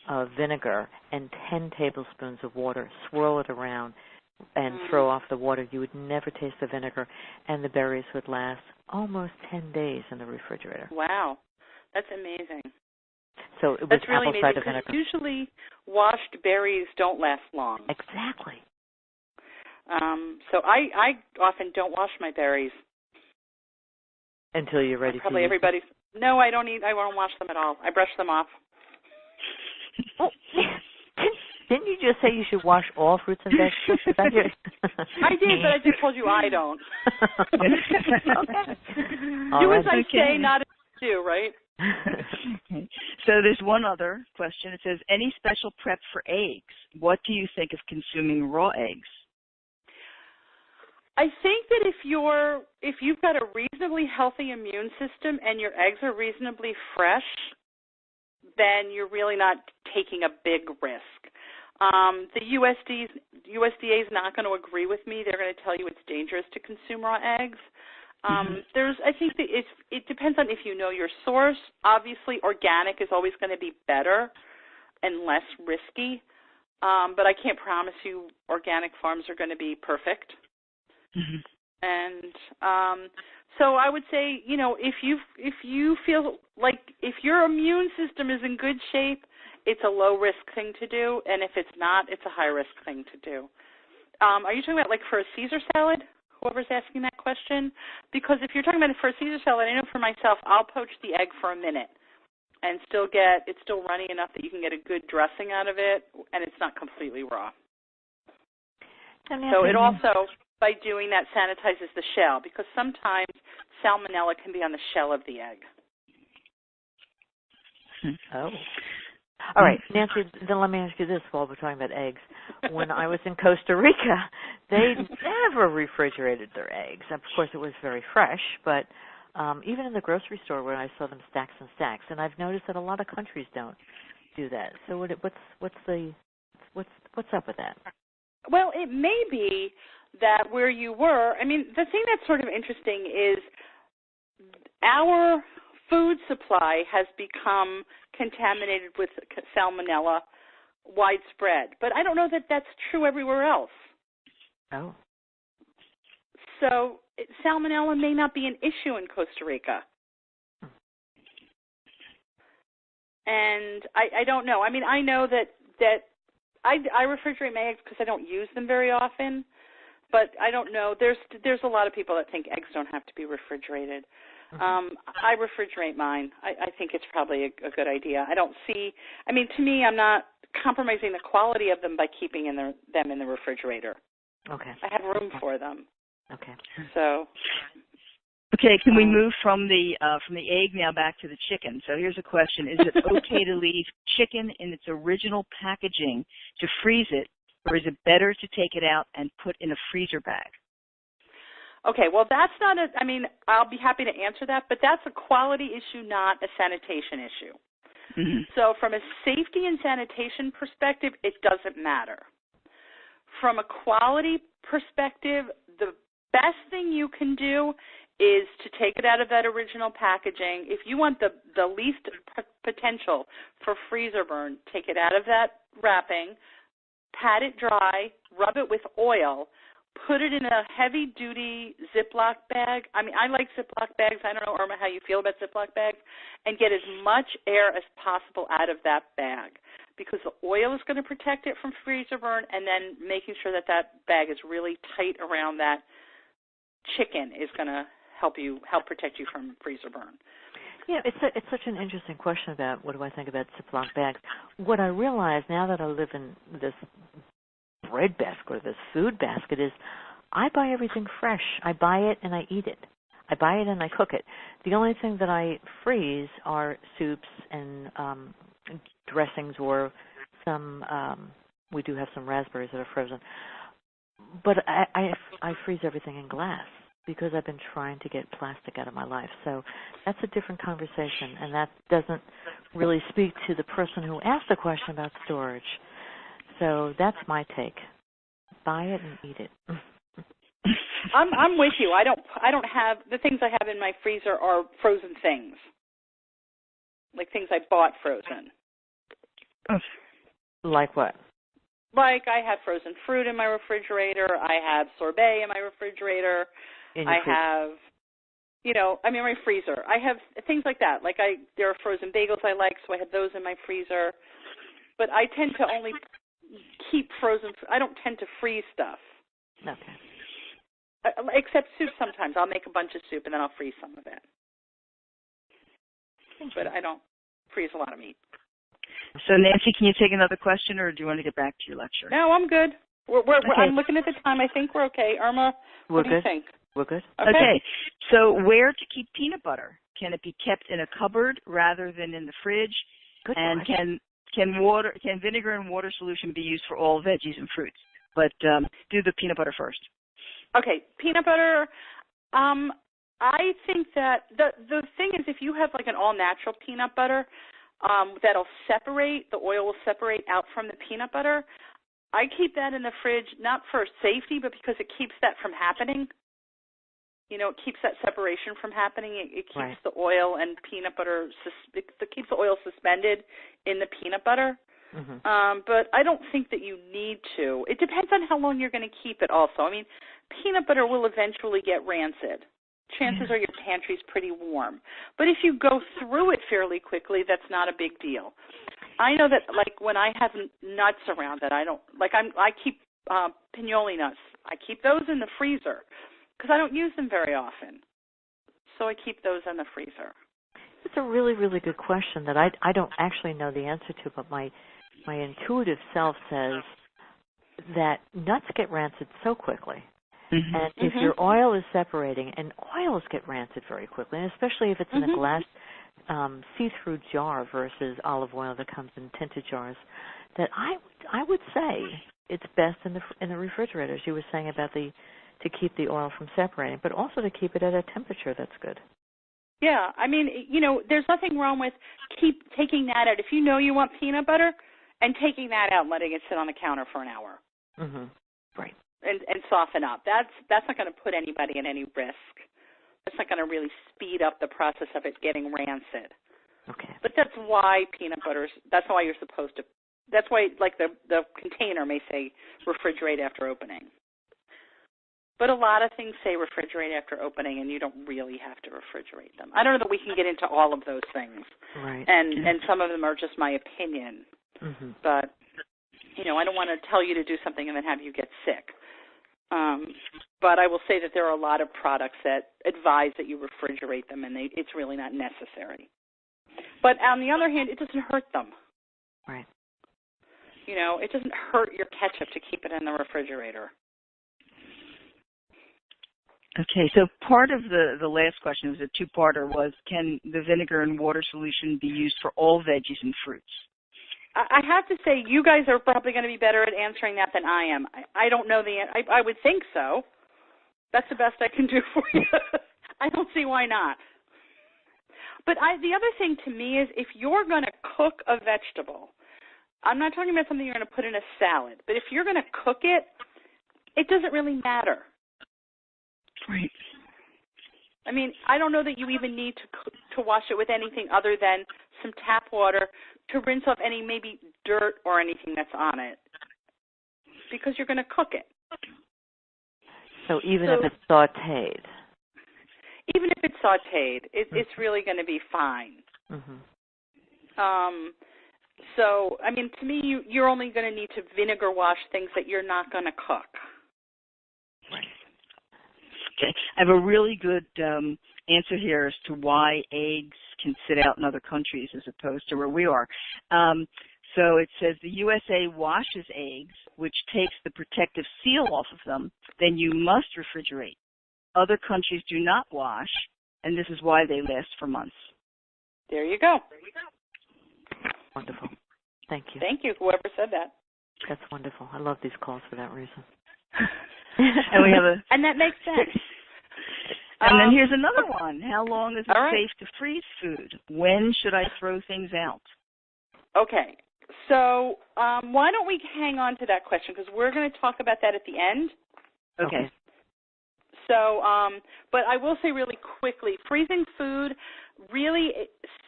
of vinegar and 10 tablespoons of water. Swirl it around and throw off the water. You would never taste the vinegar, and the berries would last almost 10 days in the refrigerator. Wow, that's amazing. So it was That's really apple cider amazing, vinegar. Usually washed berries don't last long. Exactly. So I often don't wash my berries. Until you're ready probably to everybody's. No, I won't wash them at all. I brush them off. Oh, didn't you just say you should wash all fruits and vegetables? I did, but I just told you I don't. Okay. Do as I say, not as I do, right? Okay. So there's one other question. It says, any special prep for eggs? What do you think of consuming raw eggs? I think that if you've got a reasonably healthy immune system and your eggs are reasonably fresh, then you're really not taking a big risk. The USDA is not going to agree with me. They're going to tell you it's dangerous to consume raw eggs. I think that it depends on if you know your source. Obviously, organic is always going to be better and less risky, but I can't promise you organic farms are going to be perfect. And so I would say, if you feel like if your immune system is in good shape, it's a low risk thing to do, and if it's not, it's a high risk thing to do. Are you talking about like for a Caesar salad? Whoever's asking that question, because if you're talking about it for a Caesar salad, I know for myself, I'll poach the egg for a minute and it's still runny enough that you can get a good dressing out of it, and it's not completely raw. So it also, by doing that, sanitizes the shell, because sometimes salmonella can be on the shell of the egg. Oh. All right, Nancy, then let me ask you this while we're talking about eggs. When I was in Costa Rica, they never refrigerated their eggs. Of course, it was very fresh, but even in the grocery store where I saw them stacks and stacks, and I've noticed that a lot of countries don't do that. So what's up with that? Well, it may be that where you were, I mean, the thing that's sort of interesting is our food supply has become contaminated with salmonella widespread. But I don't know that that's true everywhere else. Oh. So salmonella may not be an issue in Costa Rica. And I don't know. I mean, I know that I refrigerate my eggs because I don't use them very often. But I don't know. There's a lot of people that think eggs don't have to be refrigerated. I refrigerate mine. I think it's probably a good idea. To me, I'm not compromising the quality of them by keeping them in the refrigerator. Okay. I have room for them. Okay. So. Okay, can we move from the egg now back to the chicken? So here's a question. Is it okay to leave chicken in its original packaging to freeze it, or is it better to take it out and put in a freezer bag? Okay, well, that's not I mean, I'll be happy to answer that, but that's a quality issue, not a sanitation issue. Mm-hmm. So from a safety and sanitation perspective, it doesn't matter. From a quality perspective, the best thing you can do is to take it out of that original packaging. If you want the least potential for freezer burn, take it out of that wrapping, pat it dry, rub it with oil, put it in a heavy-duty Ziploc bag. I mean, I like Ziploc bags. I don't know, Irma, how you feel about Ziploc bags. And get as much air as possible out of that bag, because the oil is going to protect it from freezer burn, and then making sure that that bag is really tight around that chicken is going to help protect you from freezer burn. Yeah, it's such an interesting question about what do I think about Ziploc bags. What I realize now that I live in this bread basket or this food basket is I buy everything fresh. I buy it and I eat it. I buy it and I cook it. The only thing that I freeze are soups and dressings, or some, we do have some raspberries that are frozen. But I freeze everything in glass, because I've been trying to get plastic out of my life. So that's a different conversation, and that doesn't really speak to the person who asked the question about storage. So that's my take. Buy it and eat it. I'm with you. I don't have, the things I have in my freezer are frozen things, like things I bought frozen. Like what? Like I have frozen fruit in my refrigerator. I have sorbet in my refrigerator. Have, my freezer. I have things like that. Like there are frozen bagels I like, so I have those in my freezer. But I tend to only keep frozen. I don't tend to freeze stuff. Okay. Except soup sometimes. I'll make a bunch of soup and then I'll freeze some of it. But I don't freeze a lot of meat. So, Nancy, can you take another question, or do you want to get back to your lecture? No, I'm good. I'm looking at the time. I think we're okay. Irma, what do you think? We're good. Okay. So where to keep peanut butter? Can it be kept in a cupboard rather than in the fridge? Good. And can vinegar and water solution be used for all veggies and fruits? But do the peanut butter first. Okay, peanut butter. I think that the thing is, if you have like an all-natural peanut butter, that'll separate, the oil will separate out from the peanut butter. I keep that in the fridge, not for safety, but because it keeps that from happening. It keeps that separation from happening. It keeps the oil and peanut butter, it keeps the oil suspended in the peanut butter. Mm-hmm. But I don't think that you need to. It depends on how long you're going to keep it also. I mean, peanut butter will eventually get rancid. Chances are your pantry's pretty warm. But if you go through it fairly quickly, that's not a big deal. I know that, like, when I have nuts around that, I keep pinoli nuts. I keep those in the freezer because I don't use them very often. So I keep those in the freezer. It's a really, really good question that I don't actually know the answer to, but my intuitive self says that nuts get rancid so quickly. Mm-hmm. And if your oil is separating, and oils get rancid very quickly, and especially if it's in a glass see-through jar versus olive oil that comes in tinted jars, that I would say it's best in the refrigerator, as you were saying about to keep the oil from separating, but also to keep it at a temperature that's good. Yeah, I mean, there's nothing wrong with keep taking that out. If you know you want peanut butter, and taking that out and letting it sit on the counter for an hour. Mm-hmm. Right. And soften up. That's not going to put anybody at any risk. That's not going to really speed up the process of it getting rancid. Okay. But that's why peanut butter, that's why you're supposed to, that's why, like, the container may say refrigerate after opening. But a lot of things say refrigerate after opening, and you don't really have to refrigerate them. I don't know that we can get into all of those things. Right. And some of them are just my opinion. Mm-hmm. But, I don't want to tell you to do something and then have you get sick. But I will say that there are a lot of products that advise that you refrigerate them, and it's really not necessary. But on the other hand, it doesn't hurt them. Right. It doesn't hurt your ketchup to keep it in the refrigerator. Okay, so part of the last question was a two-parter was, can the vinegar and water solution be used for all veggies and fruits? I have to say, you guys are probably going to be better at answering that than I am. I don't know I would think so. That's the best I can do for you. I don't see why not. But the other thing to me is, if you're going to cook a vegetable, I'm not talking about something you're going to put in a salad, but if you're going to cook it, it doesn't really matter. Right. I mean, I don't know that you even need to wash it with anything other than some tap water to rinse off any maybe dirt or anything that's on it, because you're going to cook it. So even if it's sautéed? Even if it's sautéed, it's really going to be fine. Mm-hmm. So, I mean, to me, you're only going to need to vinegar wash things that you're not going to cook. Right. Okay. I have a really good answer here as to why eggs can sit out in other countries as opposed to where we are. So it says the USA washes eggs, which takes the protective seal off of them. Then you must refrigerate. Other countries do not wash, and this is why they last for months. There you go. Wonderful. Thank you. Thank you, whoever said that. That's wonderful. I love these calls for that reason. And we have and that makes sense. And then here's another one. How long is it right. safe to freeze food? When should I throw things out? Okay. So why don't we hang on to that question, because we're going to talk about that at the end. Okay. So, but I will say really quickly, freezing food, really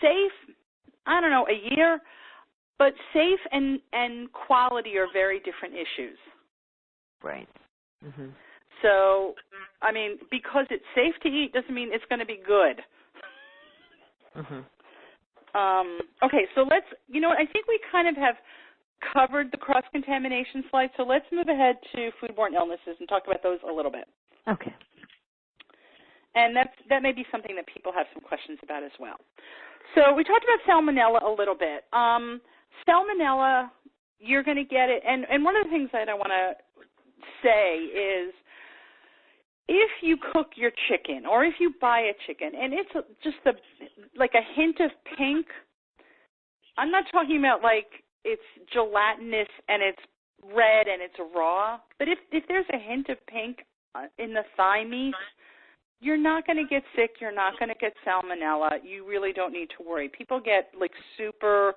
safe, I don't know, a year, but safe and quality are very different issues. Right. Mm-hmm. So, I mean, because it's safe to eat doesn't mean it's going to be good. Mm-hmm. Okay, so let's, I think we kind of have covered the cross-contamination slide, so let's move ahead to foodborne illnesses and talk about those a little bit. Okay. And that may be something that people have some questions about as well. So we talked about salmonella a little bit. Salmonella, you're going to get it, and one of the things that I want to say is, if you cook your chicken or if you buy a chicken and it's just like a hint of pink, I'm not talking about like it's gelatinous and it's red and it's raw, but if there's a hint of pink in the thigh meat, you're not going to get sick. You're not going to get salmonella. You really don't need to worry. People get like super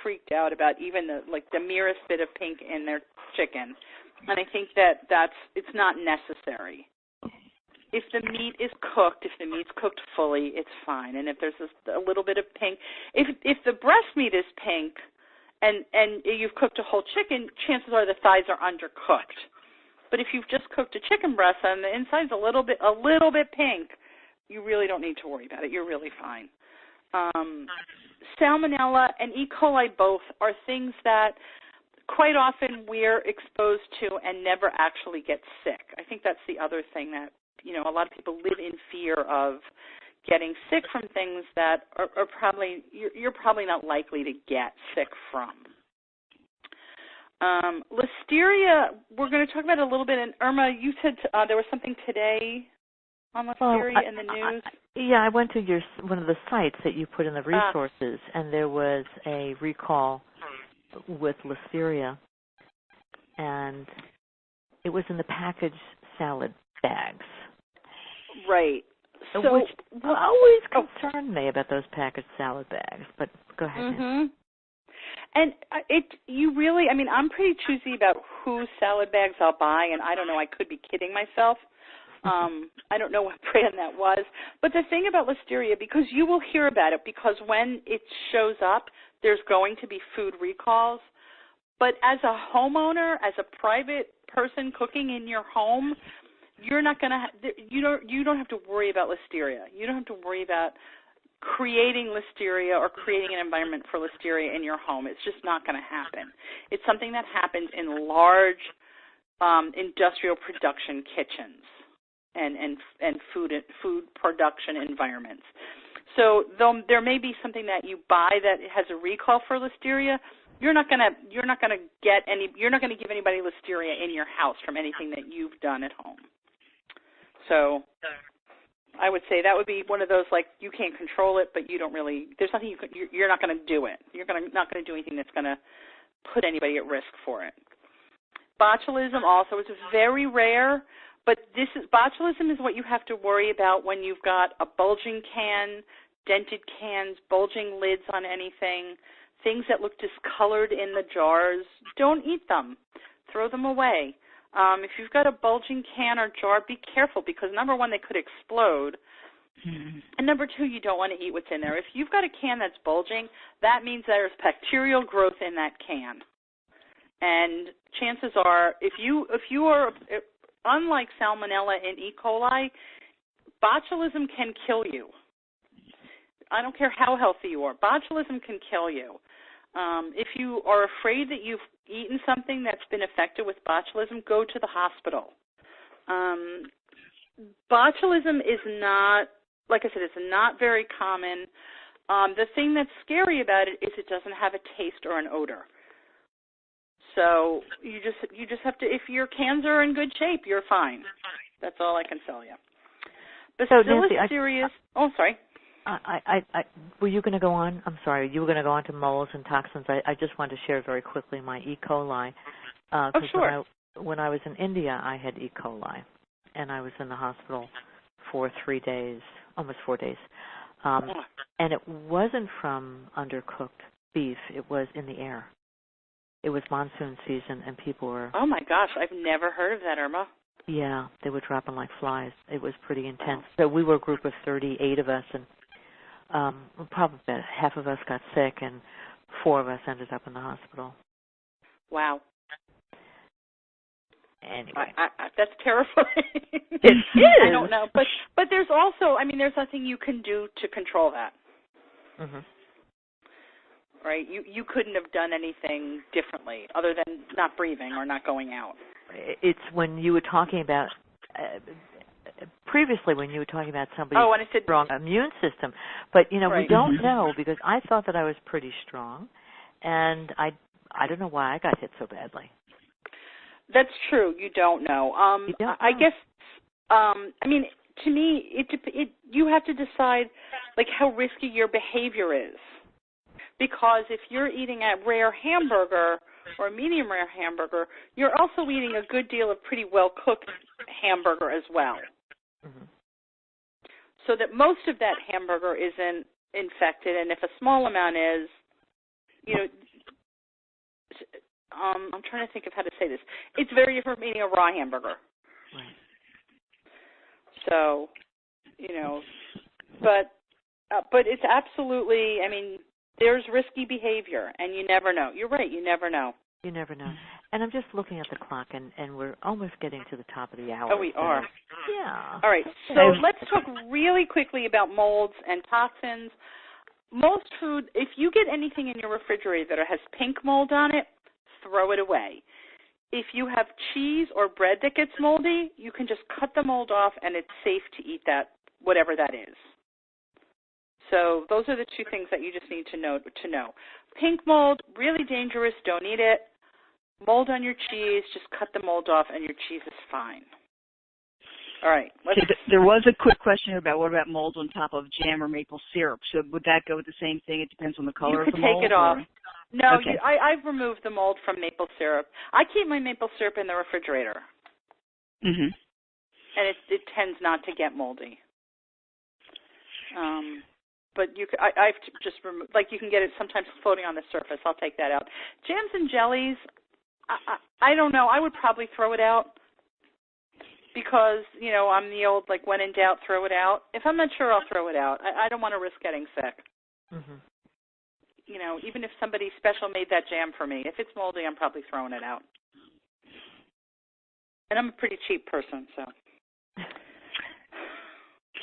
freaked out about even the merest bit of pink in their chicken, and I think it's not necessary. If the meat is cooked, if the meat's cooked fully, it's fine. And if there's a little bit of pink, if the breast meat is pink and you've cooked a whole chicken, chances are the thighs are undercooked. But if you've just cooked a chicken breast and the inside's a little bit pink, you really don't need to worry about it. You're really fine. Salmonella and E. coli both are things that quite often we're exposed to and never actually get sick. I think that's the other thing that a lot of people live in fear of getting sick from things that are probably you're probably not likely to get sick from. Listeria, we're going to talk about it a little bit. And Irma, you said there was something today on listeria in the news. I went to one of the sites that you put in the resources, and there was a recall with listeria, and it was in the packaged salad bags. Right. So, which always concerned me about those packaged salad bags, but go ahead. Mm-hmm. And I'm pretty choosy about whose salad bags I'll buy, and I don't know, I could be kidding myself. I don't know what brand that was. But the thing about listeria, because you will hear about it, because when it shows up, there's going to be food recalls. But as a homeowner, as a private person cooking in your home, you're not going to. You don't have to worry about listeria. You don't have to worry about creating listeria or creating an environment for listeria in your home. It's just not going to happen. It's something that happens in large industrial production kitchens and food production environments. So though there may be something that you buy that has a recall for listeria, you're not going to give anybody listeria in your house from anything that you've done at home. So I would say that would be one of those, like, you can't control it, but you don't really, there's nothing you're not going to do it. You're not going to do anything that's going to put anybody at risk for it. Botulism also is very rare, but botulism is what you have to worry about when you've got a bulging can, dented cans, bulging lids on anything, things that look discolored in the jars. Don't eat them. Throw them away. If you've got a bulging can or jar, be careful because, number one, they could explode. And number two, you don't want to eat what's in there. If you've got a can that's bulging, that means there's bacterial growth in that can. And chances are, if you are, unlike Salmonella and E. coli, botulism can kill you. I don't care how healthy you are. Botulism can kill you. If you are afraid that you've eaten something that's been affected with botulism, go to the hospital. Botulism is not, like I said, it's not very common. The thing that's scary about it is it doesn't have a taste or an odor. So you just have to, if your cans are in good shape, you're fine. That's all I can tell you. Bacillus cereus. Oh, sorry. Were you going to go on? I'm sorry. You were going to go on to molds and toxins. I just wanted to share very quickly my E. coli. Oh, sure. When I was in India, I had E. coli, and I was in the hospital for 3 days, almost 4 days. And it wasn't from undercooked beef. It was in the air. It was monsoon season, and people were... Oh, my gosh. I've never heard of that, Irma. Yeah, they were dropping like flies. It was pretty intense. So we were a group of 38 of us, and probably about half of us got sick, and 4 of us ended up in the hospital. Wow. Anyway. That's terrifying. It is. I don't know. But there's also, there's nothing you can do to control that. Mm-hmm. Right? You couldn't have done anything differently other than not breathing or not going out. It's when you were talking about... previously when you were talking about somebody's strong immune system. But, right. We don't know because I thought that I was pretty strong, and I don't know why I got hit so badly. That's true. You don't know. You don't know. I guess, to me, you have to decide, like, how risky your behavior is. Because if you're eating a rare hamburger or a medium rare hamburger, you're also eating a good deal of pretty well-cooked hamburger as well. Mm-hmm. So that most of that hamburger isn't infected, and if a small amount is, I'm trying to think of how to say this. It's very different from eating a raw hamburger. Right. So, but it's absolutely, there's risky behavior, and you never know. You're right, you never know. You never know. And I'm just looking at the clock, and we're almost getting to the top of the hour. Oh, we are. Yeah. All right, so let's talk really quickly about molds and toxins. Most food, if you get anything in your refrigerator that has pink mold on it, throw it away. If you have cheese or bread that gets moldy, you can just cut the mold off, and it's safe to eat that, whatever that is. So those are the 2 things that you just need to know. Pink mold, really dangerous. Don't eat it. Mold on your cheese, just cut the mold off, and your cheese is fine. All right. There was a quick question about what about mold on top of jam or maple syrup. So would that go with the same thing? It depends on the color of the mold? You could take it off. No, okay. I've removed the mold from maple syrup. I keep my maple syrup in the refrigerator. Mm-hmm. And it tends not to get moldy. But I've just removed, like you can get it sometimes floating on the surface. I'll take that out. Jams and jellies, I don't know. I would probably throw it out because, I'm the old, like, when in doubt, throw it out. If I'm not sure, I'll throw it out. I don't want to risk getting sick. Mm-hmm. Even if somebody special made that jam for me, if it's moldy, I'm probably throwing it out. And I'm a pretty cheap person, so.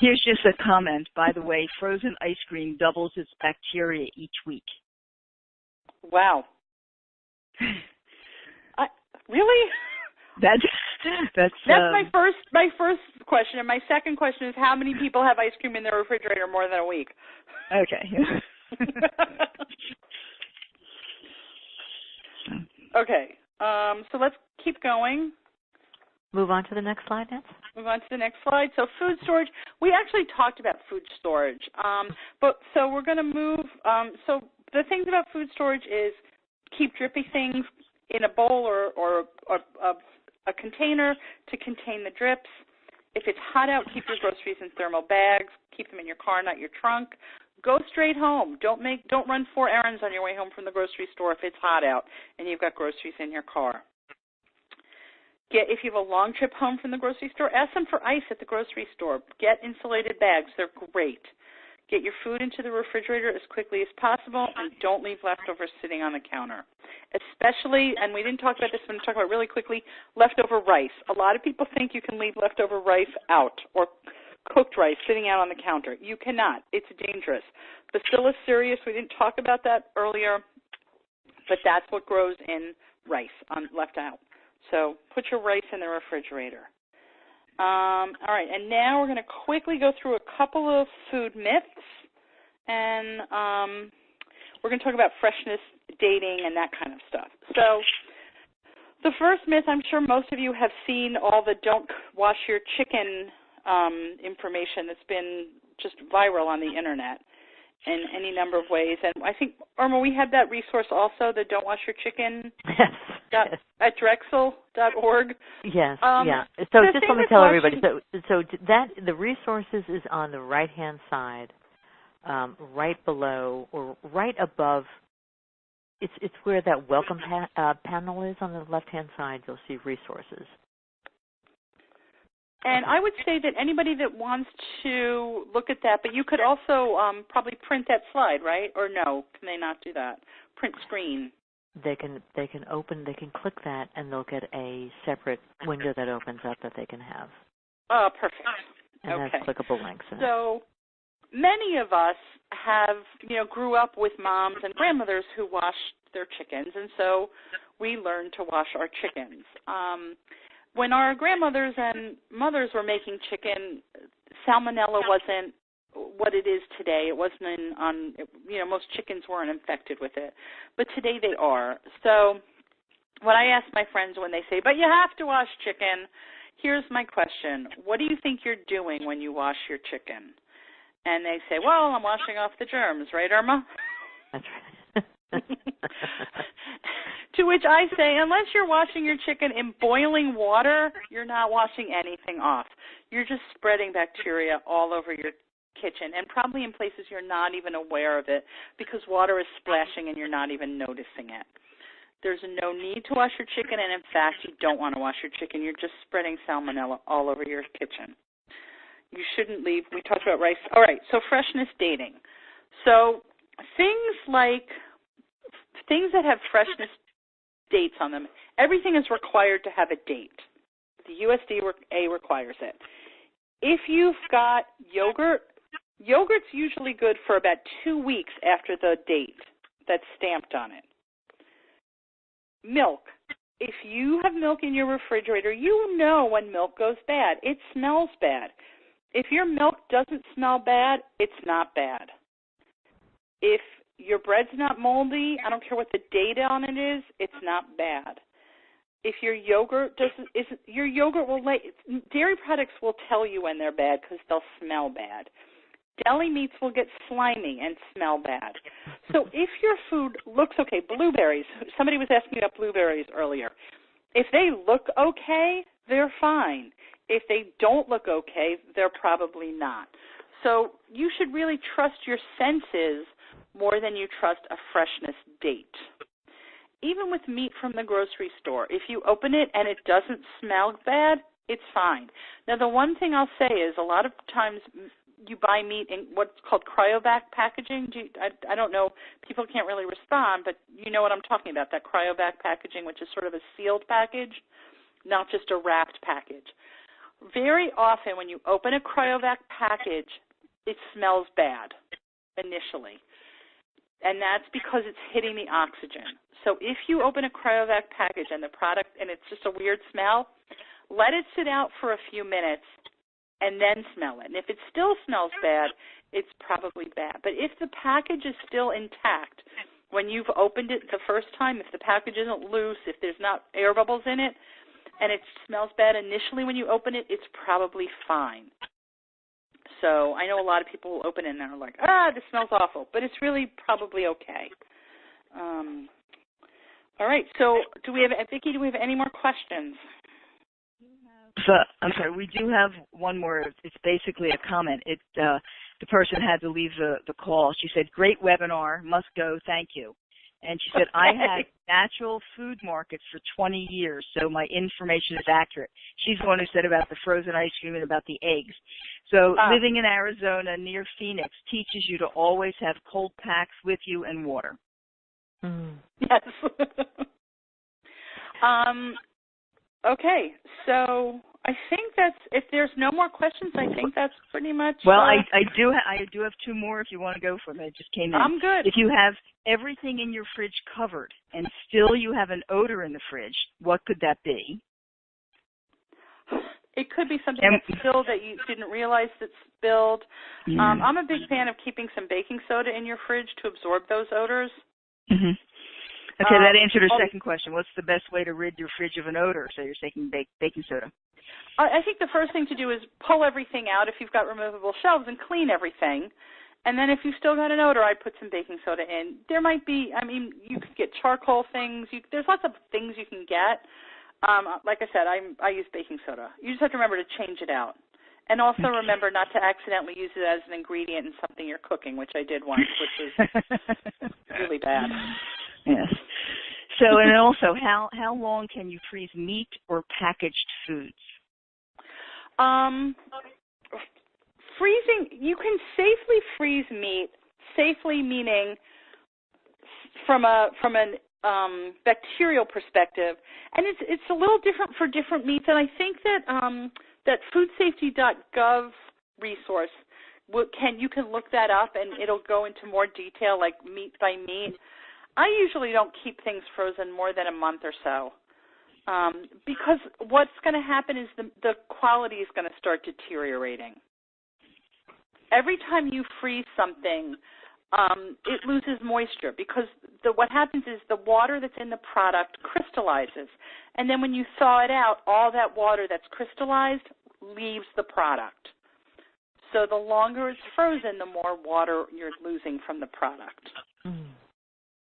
Here's just a comment. By the way, frozen ice cream doubles its bacteria each week. Wow. Really? That's my first question. And my second question is how many people have ice cream in their refrigerator more than a week? Okay. Okay. So let's keep going. Move on to the next slide, Nancy. move on to the next slide. So food storage, we actually talked about food storage, so we're going to move. So the things about food storage is keep drippy things in a bowl or a container to contain the drips. If it's hot out, keep your groceries in thermal bags. Keep them in your car, not your trunk. Go straight home. Don't run 4 errands on your way home from the grocery store if it's hot out and you've got groceries in your car. If you have a long trip home from the grocery store, ask them for ice at the grocery store. Get insulated bags. They're great. Get your food into the refrigerator as quickly as possible, and don't leave leftovers sitting on the counter. Especially, and we didn't talk about this, I'm going to talk about it really quickly, leftover rice. A lot of people think you can leave leftover rice out or cooked rice sitting out on the counter. You cannot. It's dangerous. Bacillus cereus, we didn't talk about that earlier, but that's what grows in rice left out. So put your rice in the refrigerator. All right, and now we're going to quickly go through a couple of food myths, and we're going to talk about freshness, dating, and that kind of stuff. So the first myth, I'm sure most of you have seen all the don't wash your chicken information that's been just viral on the Internet in any number of ways. And I think, Irma, we had that resource also, the Don't Wash Your Chicken. Yes. At Drexel.org. Yes, yeah. So just let me tell everybody. So that the resources is on the right-hand side, right below or right above. It's where that welcome panel is on the left-hand side. You'll see resources. And I would say that anybody that wants to look at that, but you could also probably print that slide, right? Or no, can they not do that? Print screen. They can click that, and they'll get a separate window that opens up that they can have. Oh, perfect. And okay. has clickable links in it. So many of us grew up with moms and grandmothers who washed their chickens, and so we learned to wash our chickens. When our grandmothers and mothers were making chicken, salmonella wasn't what it is today. It wasn't most chickens weren't infected with it, but today they are. So when I ask my friends when they say, but you have to wash chicken, here's my question. What do you think you're doing when you wash your chicken? And they say, well, I'm washing off the germs, right, Irma? That's right. To which I say, unless you're washing your chicken in boiling water, you're not washing anything off. You're just spreading bacteria all over your kitchen and probably in places you're not even aware of it because water is splashing and you're not even noticing it. There's no need to wash your chicken, and in fact, you don't want to wash your chicken. You're just spreading salmonella all over your kitchen. You shouldn't leave. We talked about rice. All right, so freshness dating. So things that have freshness dates on them, everything is required to have a date. The USDA requires it. If you've got yogurt's usually good for about 2 weeks after the date that's stamped on it. Milk. If you have milk in your refrigerator, you know when milk goes bad. It smells bad. If your milk doesn't smell bad, it's not bad. If your bread's not moldy, I don't care what the date on it is, it's not bad. If your yogurt dairy products will tell you when they're bad because they'll smell bad. Deli meats will get slimy and smell bad. So if your food looks okay, blueberries, somebody was asking about blueberries earlier. If they look okay, they're fine. If they don't look okay, they're probably not. So you should really trust your senses more than you trust a freshness date. Even with meat from the grocery store, if you open it and it doesn't smell bad, it's fine. Now, the one thing I'll say is a lot of times you buy meat in what's called cryovac packaging. I don't know, people can't really respond, but you know what I'm talking about, that cryovac packaging, which is sort of a sealed package, not just a wrapped package. Very often when you open a cryovac package, it smells bad initially, and that's because it's hitting the oxygen. So if you open a cryovac package and the product, and it's just a weird smell, let it sit out for a few minutes and then smell it. And if it still smells bad, it's probably bad. But if the package is still intact when you've opened it the first time, if the package isn't loose, if there's not air bubbles in it, and it smells bad initially when you open it, it's probably fine. So I know a lot of people will open it and they're like, this smells awful, but it's really probably okay. All right, so Vicki, do we have any more questions? So, I'm sorry, we do have one more. It's basically a comment. The person had to leave the call. She said, great webinar, must go, thank you. And she said, I had natural food markets for 20 years, so my information is accurate. She's the one who said about the frozen ice cream and about the eggs. So living in Arizona near Phoenix teaches you to always have cold packs with you and water. Yes. Okay, so I think if there's no more questions, I think that's pretty much. Well, I do have two more if you want to go for them. It just came in. I'm good. If you have everything in your fridge covered and still you have an odor in the fridge, what could that be? It could be something that's spilled that you didn't realize that's spilled. Yeah. I'm a big fan of keeping some baking soda in your fridge to absorb those odors. Mm-hmm. Okay, that answered her second question. What's the best way to rid your fridge of an odor? So you're taking baking soda. I think the first thing to do is pull everything out if you've got removable shelves and clean everything. And then if you've still got an odor, I'd put some baking soda in. There might be, you could get charcoal things. There's lots of things you can get. Like I said, I use baking soda. You just have to remember to change it out. And also remember not to accidentally use it as an ingredient in something you're cooking, which I did once, which was really bad. Yes. So, and also, how long can you freeze meat or packaged foods? Freezing, you can safely freeze meat. Safely meaning from an bacterial perspective, and it's a little different for different meats. And I think that foodsafety.gov resource you can look that up, and it'll go into more detail, like meat by meat. I usually don't keep things frozen more than a month or so, because what's going to happen is the quality is going to start deteriorating. Every time you freeze something, it loses moisture, because what happens is the water that's in the product crystallizes, and then when you thaw it out, all that water that's crystallized leaves the product. So the longer it's frozen, the more water you're losing from the product.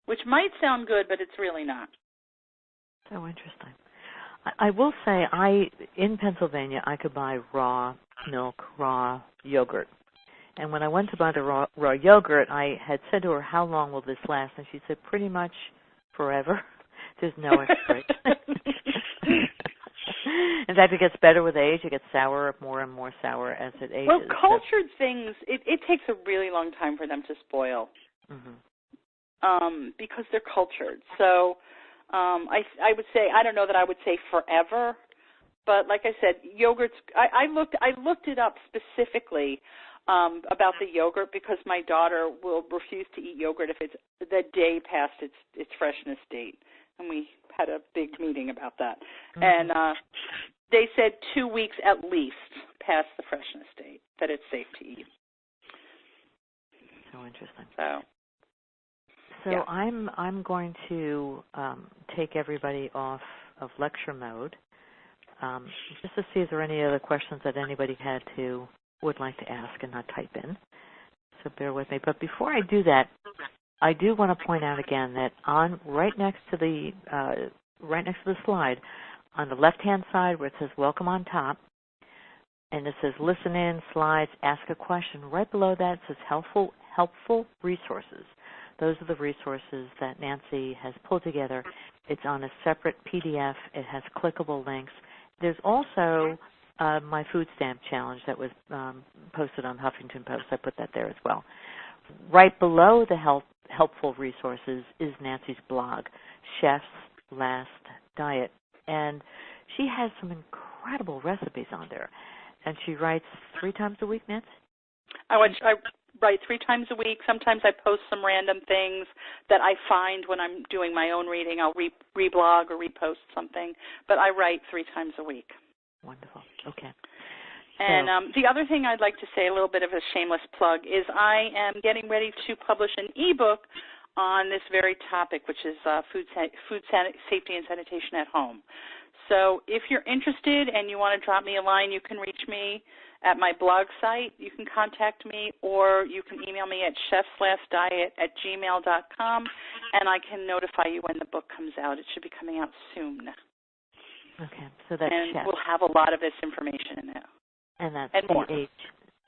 Which might sound good, but it's really not. So interesting. I will say, in Pennsylvania, I could buy raw milk, raw yogurt. And when I went to buy the raw yogurt, I had said to her, how long will this last? And she said, pretty much forever. There's no expiration. In fact, it gets better with age. It gets sour, more and more sour as it ages. Well, cultured things, it takes a really long time for them to spoil. Because they're cultured. So I would say, I don't know that I would say forever, but like I said, yogurts, I looked it up specifically about the yogurt, because my daughter will refuse to eat yogurt if it's the day past its freshness date. And we had a big meeting about that. And they said 2 weeks at least past the freshness date that it's safe to eat. So interesting. So yeah. I'm going to take everybody off of lecture mode, just to see if there are any other questions that anybody would like to ask and not type in. So bear with me. But before I do that, I do want to point out again that right next to the slide, on the left-hand side where it says "Welcome" on top, and it says "Listen in," slides, ask a question. Right below that it says "Helpful resources." Those are the resources that Nancy has pulled together. It's on a separate PDF. It has clickable links. There's also my food stamp challenge that was posted on Huffington Post. I put that there as well. Right below the helpful resources is Nancy's blog, Chef's Last Diet. And she has some incredible recipes on there. And she writes 3 times a week, Nancy? I write 3 times a week. Sometimes I post some random things that I find when I'm doing my own reading. I'll reblog or repost something. But I write 3 times a week. Wonderful. Okay. And the other thing I'd like to say, a little bit of a shameless plug, is I am getting ready to publish an ebook on this very topic, which is food safety and sanitation at home. So if you're interested and you want to drop me a line, you can reach me at my blog site. You can contact me, or you can email me at chefslastdiet@gmail.com, and I can notify you when the book comes out. It should be coming out soon. Okay, so that's and chef. We'll have a lot of this information in it. And that's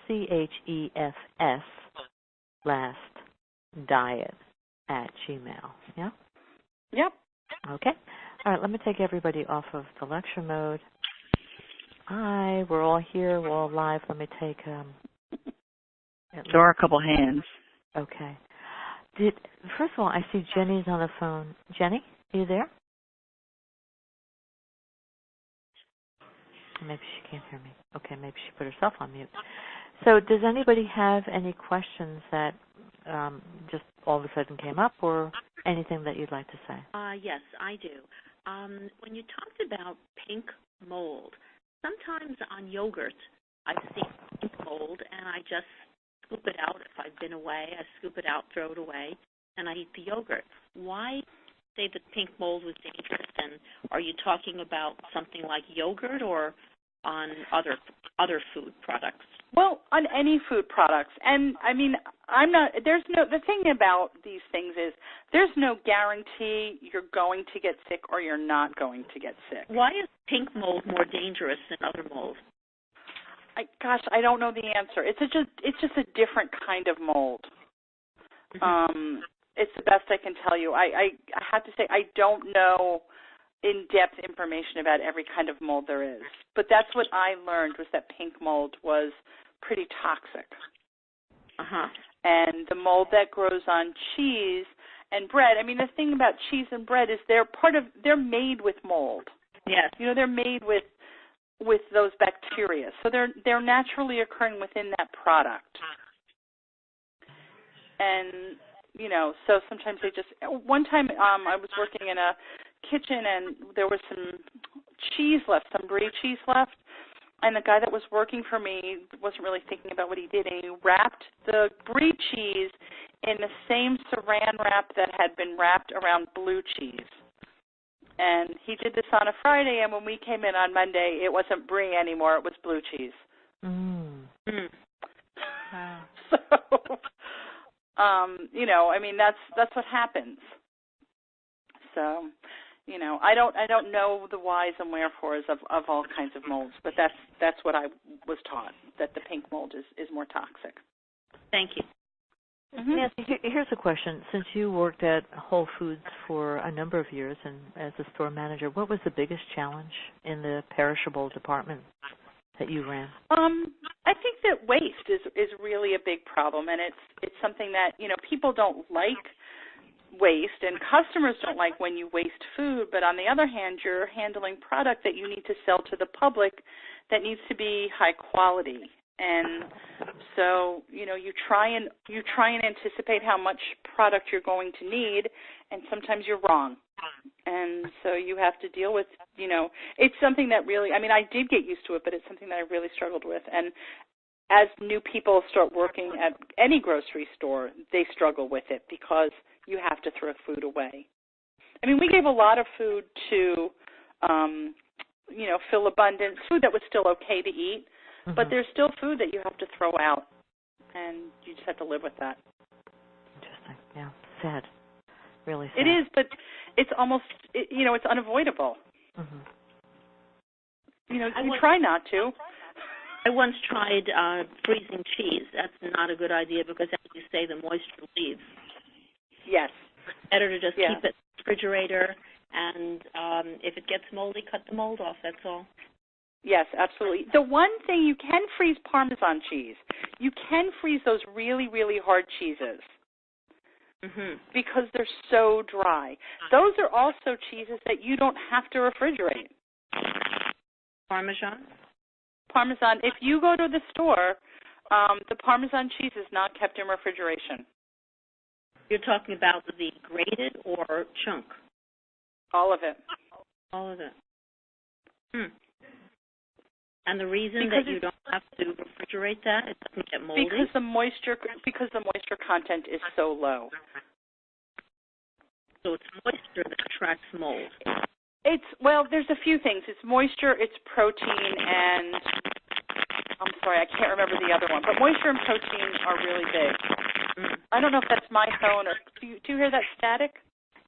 CHEFS last diet@gmail. Yeah? Yep. Okay. All right, let me take everybody off of the lecture mode. Hi, we're all here. We're all live. Let me take... There are a couple hands. Okay. First of all, I see Jenny's on the phone. Jenny, are you there? Maybe she can't hear me. Okay, maybe she put herself on mute. So does anybody have any questions that just all of a sudden came up, or anything that you'd like to say? Yes, I do. When you talked about pink mold, sometimes on yogurt I see pink mold and I just scoop it out. If I've been away, I scoop it out, throw it away, and I eat the yogurt. Why say that pink mold was dangerous? And are you talking about something like yogurt or on other food products? Well, on any food products. And I mean, the thing about these things is there's no guarantee you're going to get sick or you're not going to get sick. Why is pink mold more dangerous than other mold? I don't know the answer. It's just a different kind of mold. Mm-hmm. It's the best I can tell you. I have to say I don't know in-depth information about every kind of mold there is. But that's what I learned, was that pink mold was pretty toxic. Uh-huh. And the mold that grows on cheese and bread, I mean, the thing about cheese and bread is they're made with mold. Yes. You know, they're made with those bacteria. So they're naturally occurring within that product. And, you know, so sometimes one time I was working in a kitchen and there was some cheese left, some brie cheese left, and the guy that was working for me wasn't really thinking about what he did, and he wrapped the brie cheese in the same saran wrap that had been wrapped around blue cheese. And he did this on a Friday, and when we came in on Monday, it wasn't brie anymore, it was blue cheese. Wow. So, you know, I mean, that's what happens. So, you know, I don't know the whys and wherefores of all kinds of molds, but that's what I was taught, that the pink mold is more toxic. Thank you. Mm-hmm. Nancy, here's a question. Since you worked at Whole Foods for a number of years and as a store manager, what was the biggest challenge in the perishable department that you ran? I think that waste is really a big problem, and it's something that, you know, people don't like waste, and customers don't like when you waste food, but on the other hand, you're handling product that you need to sell to the public that needs to be high quality. And so, you know, you try and anticipate how much product you're going to need, and sometimes you're wrong. And so you have to deal with, you know, it's something that really, I mean, I did get used to it, but it's something that I really struggled with. And as new people start working at any grocery store, they struggle with it because you have to throw food away. I mean, we gave a lot of food to, you know, fill abundance, food that was still okay to eat, but there's still food that you have to throw out, and you just have to live with that. Interesting. Yeah. Sad. Really sad. It is, but it's almost, you know, it's unavoidable. Mm-hmm. You know, you try not to. I once tried freezing cheese. That's not a good idea because, as you say, the moisture leaves. Yes. Better to just keep it in the refrigerator, and if it gets moldy, cut the mold off. That's all. Yes, absolutely. The one thing, you can freeze Parmesan cheese. You can freeze those really, really hard cheeses because they're so dry. Those are also cheeses that you don't have to refrigerate. Parmesan? Parmesan. If you go to the store, the Parmesan cheese is not kept in refrigeration. You're talking about the grated or chunk? All of it. All of it. And the reason that you don't have to refrigerate that, it doesn't get moldy? Because the moisture content is so low. So it's moisture that attracts mold. There's a few things. It's moisture, it's protein, and I'm sorry, I can't remember the other one. But moisture and protein are really big. I don't know if that's my phone or do you hear that static?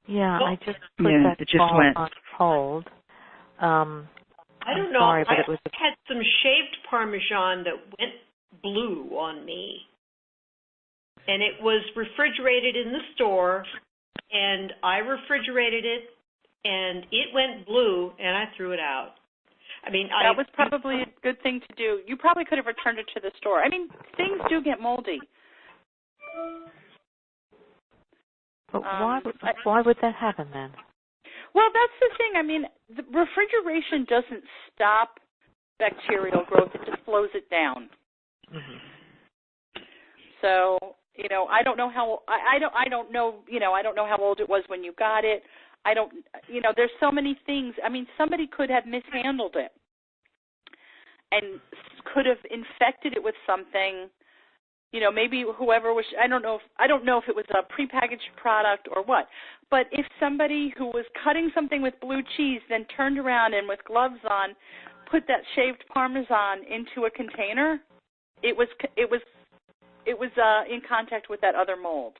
Yeah, I just put that it just call went on hold. I don't know. Sorry, but I it was had some shaved Parmesan that went blue on me. And it was refrigerated in the store, and I refrigerated it, and it went blue, and I threw it out. I mean, that was probably a good thing to do. You probably could have returned it to the store. I mean, things do get moldy. But why would that happen then? Well, that's the thing. I mean, the refrigeration doesn't stop bacterial growth; it just slows it down. Mm-hmm. So, I don't know how I don't know how old it was when you got it. I don't. There's so many things. I mean, somebody could have mishandled it and could have infected it with something. Maybe whoever was, I don't know if it was a prepackaged product or what, but if somebody who was cutting something with blue cheese then turned around and with gloves on put that shaved Parmesan into a container, it was in contact with that other mold,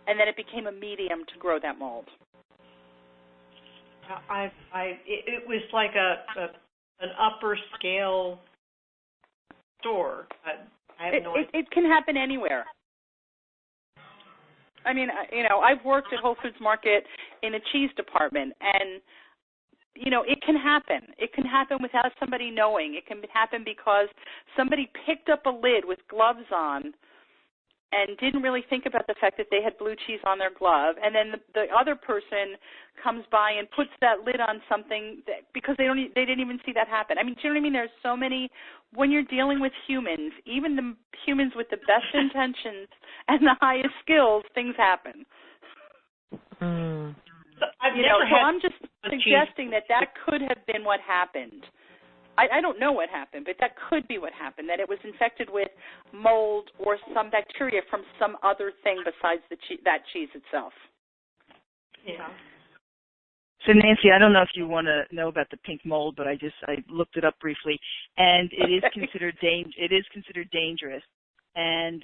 and then it became a medium to grow that mold. It was like an upper scale store. It can happen anywhere. I mean, I've worked at Whole Foods Market in a cheese department, and, it can happen. It can happen without somebody knowing. It can happen because somebody picked up a lid with gloves on and didn't really think about the fact that they had blue cheese on their glove, and then the other person comes by and puts that lid on something because they didn't even see that happen. I mean, do you know what I mean? There's so many, when you're dealing with humans, even the humans with the best intentions and the highest skills, things happen. Mm. I'm just suggesting that could have been what happened. I don't know what happened, but that could be what happened, that it was infected with mold or some bacteria from some other thing besides that cheese itself. Yeah. So, Nancy, I don't know if you want to know about the pink mold, but I looked it up briefly, and it is considered dangerous. And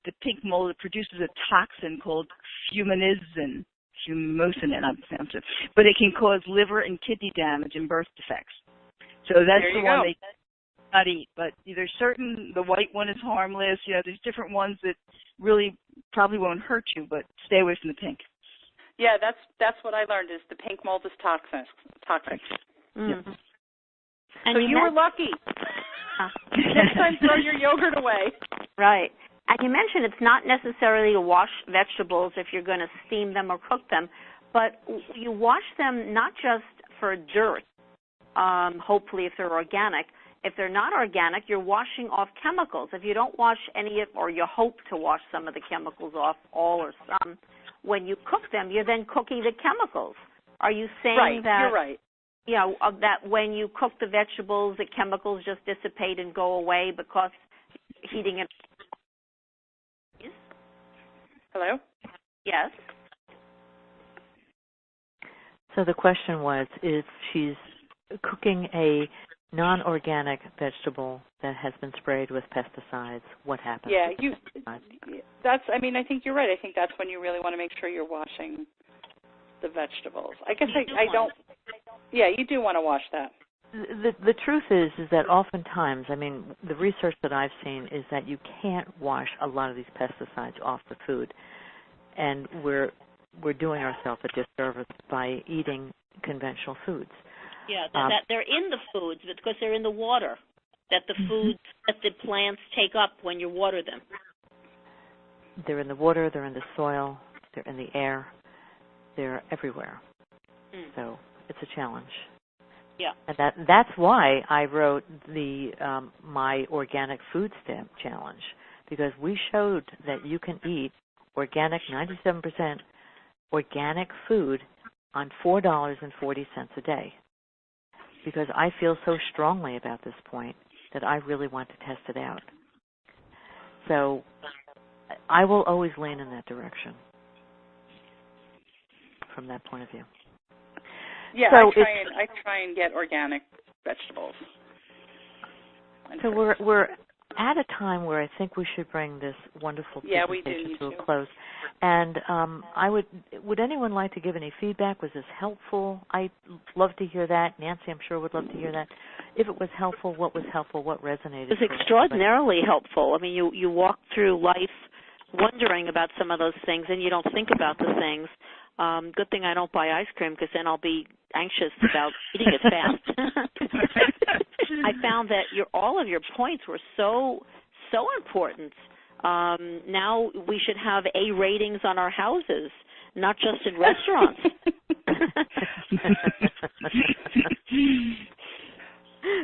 the pink mold, it produces a toxin called fumosin, I'm pronouncing it, but it can cause liver and kidney damage and birth defects. So that's the one they not eat. But there's the white one is harmless. There's different ones that really probably won't hurt you, but stay away from the pink. Yeah, that's what I learned is the pink mold is toxic. Mm. Yep. And so you were lucky. Next time, throw your yogurt away. Right. And you mentioned it's not necessarily to wash vegetables if you're going to steam them or cook them, but you wash them not just for dirt, hopefully if they're organic. If they're not organic, you're washing off chemicals. If you don't wash or you hope to wash some of the chemicals off, all or some, when you cook them, you're then cooking the chemicals. Are you saying that? You're right. That when you cook the vegetables, the chemicals just dissipate and go away because heating it. Hello? Yes. So the question was, if she's cooking a non-organic vegetable that has been sprayed with pesticides, what happens? Yeah, I think you're right. I think that's when you really want to make sure you're washing the vegetables. I guess I don't. Yeah, you do want to wash that. The truth is that oftentimes, the research that I've seen is that you can't wash a lot of these pesticides off the food, and we're doing ourselves a disservice by eating conventional foods. Yeah, that they're in the foods because they're in the water, that the foods that the plants take up when you water them. They're in the water, they're in the soil, they're in the air, they're everywhere. So it's a challenge. Yeah. And that's why I wrote the my organic food stamp challenge, because we showed that you can eat organic, 97% organic food on $4.40 a day. Because I feel so strongly about this point that I really want to test it out. So I will always lean in that direction from that point of view. Yeah, So I try and get organic vegetables. So we're at a time where I think we should bring this wonderful presentation to a close. And would anyone like to give any feedback? Was this helpful? I'd love to hear that. Nancy, I'm sure, would love to hear that. If it was helpful, what was helpful? What resonated? It was extraordinarily helpful. I mean, you walk through life wondering about some of those things, and you don't think about the things. Good thing I don't buy ice cream, because then I'll be anxious about eating it fast. I found that all of your points were so important. Now we should have A ratings on our houses, not just in restaurants.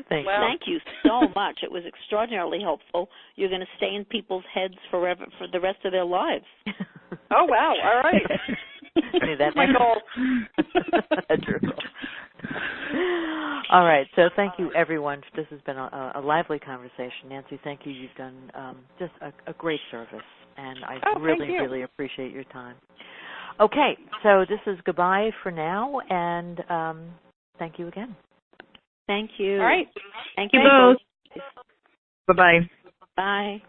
Thank you so much. It was extraordinarily helpful. You're going to stay in people's heads forever for the rest of their lives. Oh, wow. All right. That's my goal. That's your goal. All right. So thank you, everyone. This has been a lively conversation. Nancy, thank you. You've done just a great service, and I really appreciate your time. Okay. So this is goodbye for now, and thank you again. Thank you. All right. Thank you both. Bye-bye. Bye.